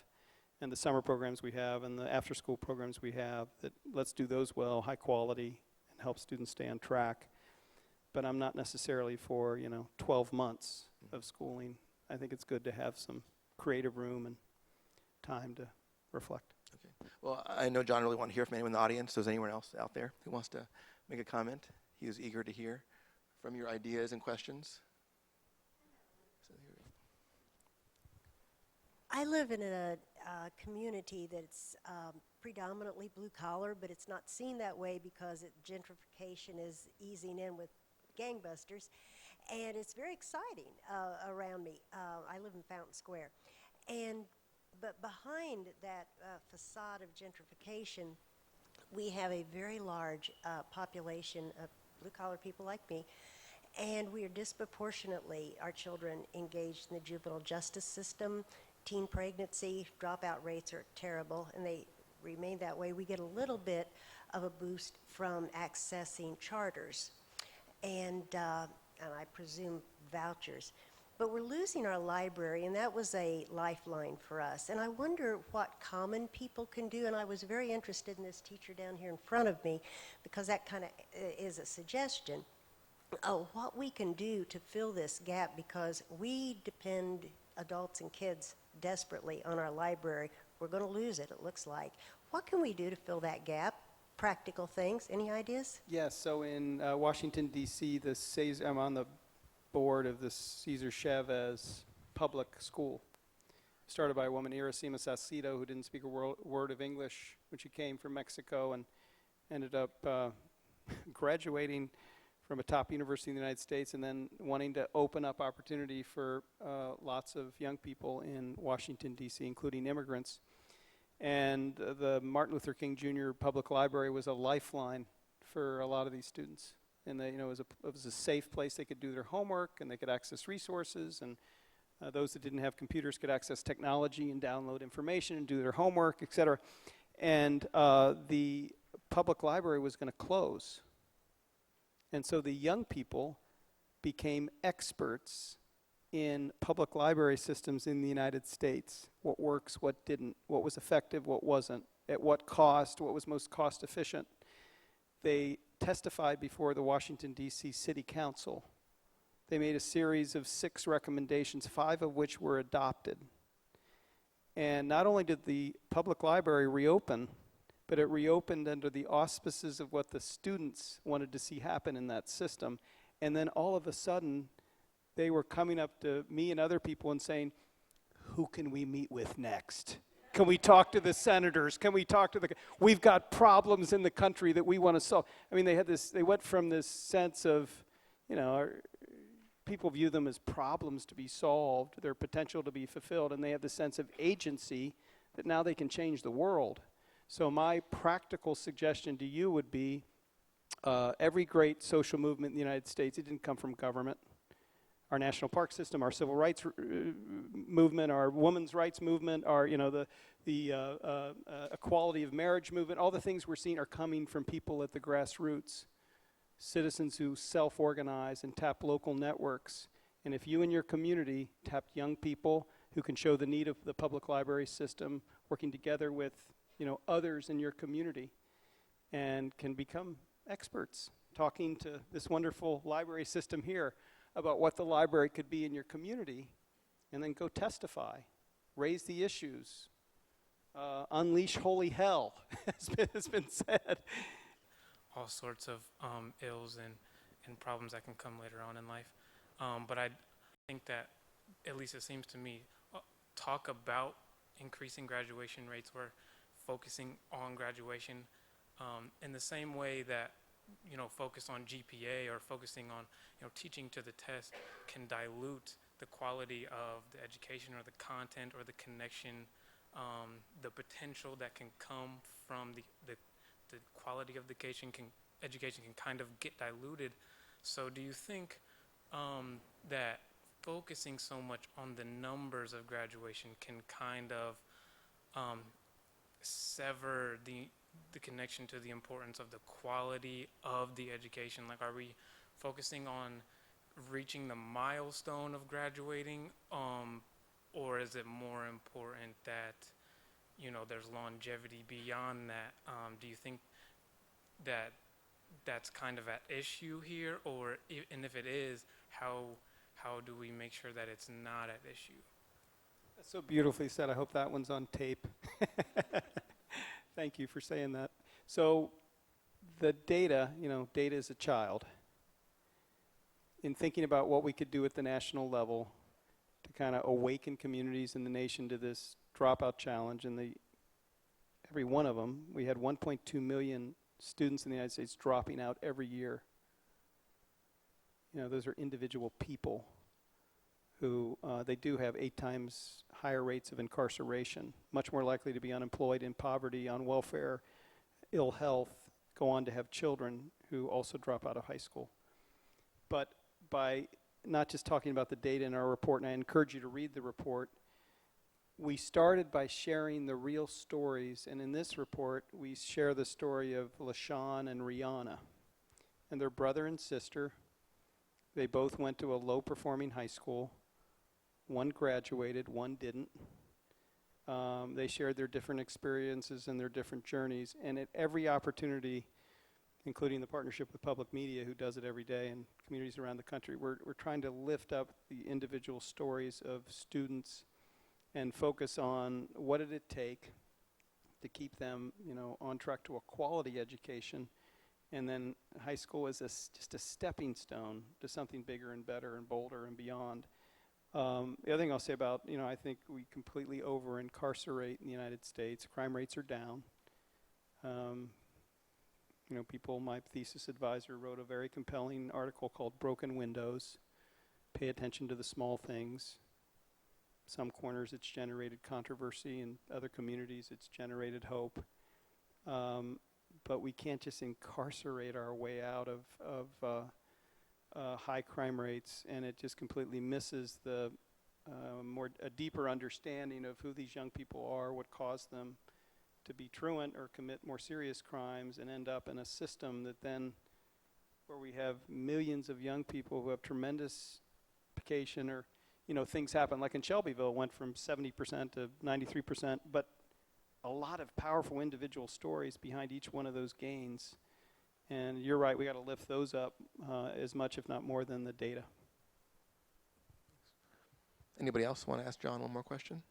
Speaker 3: and the summer programs we have and the after-school programs we have, that let's do those well, high quality, and help students stay on track. But I'm not necessarily for, 12 months of schooling. I think it's good to have some creative room and time to reflect.
Speaker 4: Okay. Well, I know John really wanted to hear from anyone in the audience. So is anyone else out there who wants to make a comment? He is eager to hear from your ideas and questions. So here we go.
Speaker 7: I live in a community that's predominantly blue collar, but it's not seen that way because gentrification is easing in with gangbusters, and it's very exciting around me. I live in Fountain Square, but behind that facade of gentrification, we have a very large population of blue collar people like me, and we are disproportionately, our children, engaged in the juvenile justice system. Teen pregnancy, dropout rates are terrible, and they remain that way. We get a little bit of a boost from accessing charters and I presume vouchers. But we're losing our library, and that was a lifeline for us. And I wonder what common people can do, and I was very interested in this teacher down here in front of me, because that kind of is a suggestion of what we can do to fill this gap, because we depend, adults and kids, desperately on our library. We're going to lose it, it looks like. What can we do to fill that gap? practical things. Any ideas?
Speaker 3: Yes, so in Washington, D.C., I'm on the board of the Cesar Chavez Public School, started by a woman, Iracema Sacido, who didn't speak a word of English when she came from Mexico and ended up graduating from a top university in the United States and then wanting to open up opportunity for lots of young people in Washington, D.C., including immigrants. And the Martin Luther King Jr. Public Library was a lifeline for a lot of these students. And they, it was a safe place. They could do their homework and they could access resources, and those that didn't have computers could access technology and download information and do their homework, et cetera. And the public library was going to close. And so the young people became experts in public library systems in the United States. What works, what didn't, what was effective, what wasn't, at what cost, what was most cost efficient. They testified before the Washington, D.C. City Council. They made a series of 6 recommendations, 5 of which were adopted. And not only did the public library reopen, but it reopened under the auspices of what the students wanted to see happen in that system. And then all of a sudden, they were coming up to me and other people and saying, who can we meet with next? Can we talk to the senators? Can we talk to we've got problems in the country that we want to solve. I mean, they went from this sense of, people view them as problems to be solved, their potential to be fulfilled, and they have the sense of agency that now they can change the world. So my practical suggestion to you would be every great social movement in the United States, it didn't come from government. Our national park system, our civil rights movement, our women's rights movement, our the equality of marriage movement, all the things we're seeing are coming from people at the grassroots, citizens who self-organize and tap local networks. And if you and your community tapped young people who can show the need of the public library system, working together with others in your community, and can become experts, talking to this wonderful library system here about what the library could be in your community, and then go testify, raise the issues, unleash holy hell, has been said.
Speaker 8: All sorts of ills and problems that can come later on in life. But I think that, at least it seems to me, talk about increasing graduation rates or focusing on graduation in the same way that focus on GPA or focusing on teaching to the test can dilute the quality of the education or the content or the connection, the potential that can come from the quality of the education can kind of get diluted. So do you think that focusing so much on the numbers of graduation can kind of sever the connection to the importance of the quality of the education? Like, are we focusing on reaching the milestone of graduating, or is it more important that there's longevity beyond that? Do you think that that's kind of at issue here, or and if it is, how do we make sure that it's not at issue?
Speaker 3: That's so beautifully said. I hope that one's on tape. Thank you for saying that. So the data, data is a child. In thinking about what we could do at the national level to kind of awaken communities in the nation to this dropout challenge, and every one of them, we had 1.2 million students in the United States dropping out every year. Those are individual people who they do have 8 times higher rates of incarceration, much more likely to be unemployed, in poverty, on welfare, ill health, go on to have children who also drop out of high school. But by not just talking about the data in our report, and I encourage you to read the report, we started by sharing the real stories, and in this report, we share the story of LaShawn and Rihanna, and their brother and sister. They both went to a low-performing high school. One graduated, one didn't. They shared their different experiences and their different journeys, and at every opportunity, including the partnership with public media, who does it every day in communities around the country, we're trying to lift up the individual stories of students and focus on what did it take, to keep them, on track to a quality education. And then high school is just a stepping stone to something bigger and better and bolder and beyond. The other thing I'll say about, I think we completely over-incarcerate in the United States. Crime rates are down. My thesis advisor wrote a very compelling article called Broken Windows. Pay attention to the small things. Some corners it's generated controversy, in other communities it's generated hope. But we can't just incarcerate our way out of high crime rates, and it just completely misses the a deeper understanding of who these young people are, what caused them to be truant or commit more serious crimes, and end up in a system that then, where we have millions of young people who have tremendous education, or things happen, like in Shelbyville, went from 70% to 93%, but a lot of powerful individual stories behind each one of those gains. And you're right, we got to lift those up as much, if not more, than the data.
Speaker 4: Anybody else want to ask John one more question?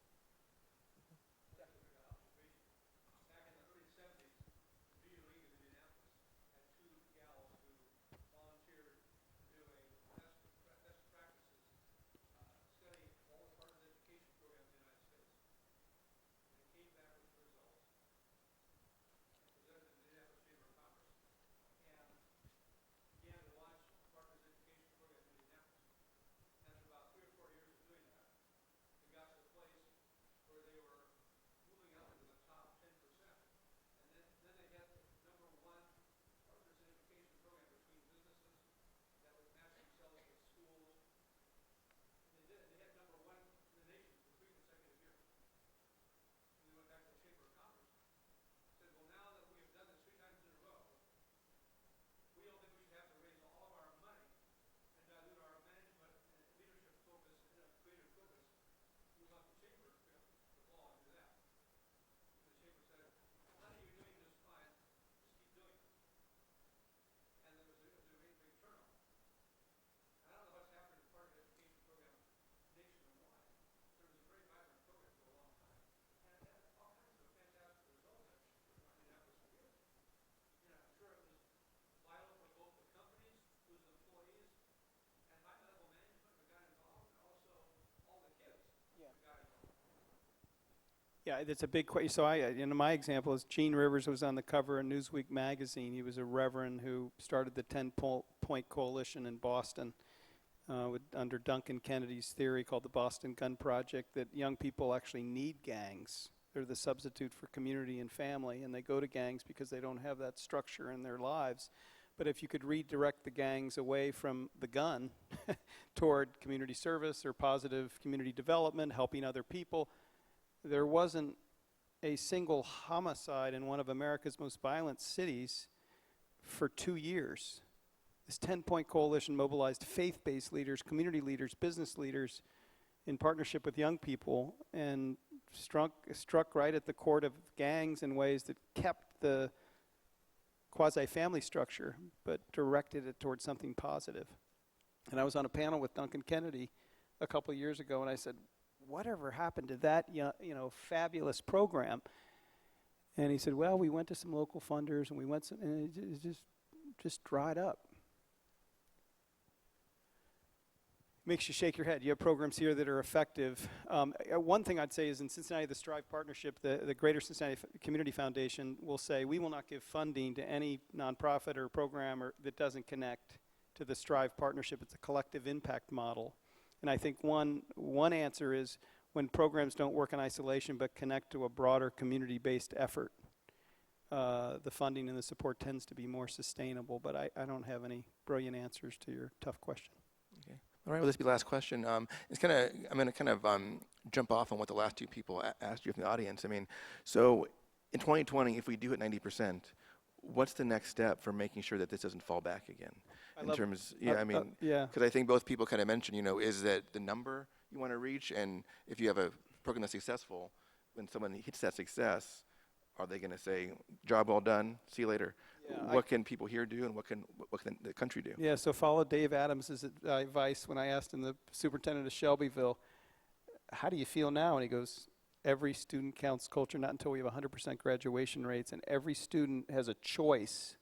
Speaker 3: Yeah, it's a big question. So my example is Gene Rivers was on the cover of Newsweek magazine. He was a reverend who started the 10-Point Coalition in Boston under Duncan Kennedy's theory called the Boston Gun Project, that young people actually need gangs. They're the substitute for community and family, and they go to gangs because they don't have that structure in their lives. But if you could redirect the gangs away from the gun toward community service or positive community development, helping other people, there wasn't a single homicide in one of America's most violent cities for 2 years. This 10-Point Coalition mobilized faith-based leaders, community leaders, business leaders in partnership with young people, and struck right at the chord of gangs in ways that kept the quasi-family structure, but directed it towards something positive. And I was on a panel with Duncan Kennedy a couple of years ago, and I said, whatever happened to that fabulous program? And he said, well, we went to some local funders, and and it just dried up. Makes you shake your head. You have programs here that are effective. One thing I'd say is in Cincinnati, the Strive Partnership, the Greater Cincinnati Community Foundation will say, we will not give funding to any nonprofit or program that doesn't connect to the Strive Partnership. It's a collective impact model. And I think one answer is when programs don't work in isolation but connect to a broader community-based effort, the funding and the support tends to be more sustainable. But I don't have any brilliant answers to your tough question.
Speaker 4: Okay. All right, well, this will be the last question. I'm going to kind of jump off on what the last two people asked you from the audience. I mean, so in 2020, if we do hit 90%, what's the next step for making sure that this doesn't fall back again? Because I think both people kind of mentioned, is that the number you want to reach, and if you have a program that's successful, when someone hits that success, are they going to say, job well done, see you later? Yeah, what can people here do, and what can the country do?
Speaker 3: Yeah, so follow Dave Adams' advice when I asked him, the superintendent of Shelbyville, how do you feel now? And he goes, every student counts culture, not until we have 100% graduation rates, and every student has a choice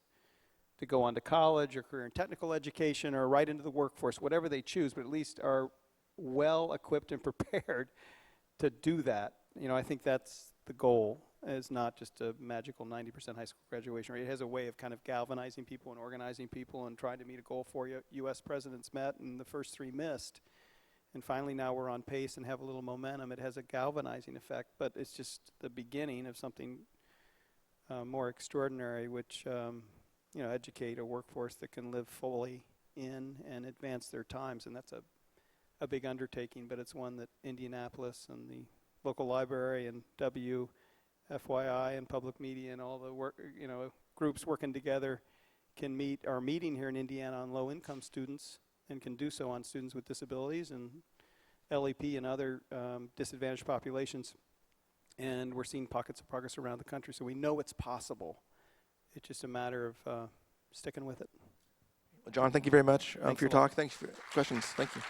Speaker 3: to go on to college or career and technical education or right into the workforce, whatever they choose, but at least are well equipped and prepared to do that. You know, I think that's the goal, is not just a magical 90% high school graduation rate. It has a way of kind of galvanizing people and organizing people and trying to meet a goal for you. U.S. presidents met and the first 3 missed. And finally now we're on pace and have a little momentum. It has a galvanizing effect, but it's just the beginning of something more extraordinary, which, you know, educate a workforce that can live fully in and advance their times. And that's a big undertaking, but it's one that Indianapolis and the local library and WFYI and public media and all the work, you know, groups working together can meet. Are meeting here in Indiana on low-income students and can do so on students with disabilities and LEP and other disadvantaged populations. And we're seeing pockets of progress around the country, so we know it's possible. It's just a matter of sticking with it.
Speaker 4: Well, John, thank you very much for your
Speaker 3: a lot.
Speaker 4: talk. Thanks for your questions. Thank you.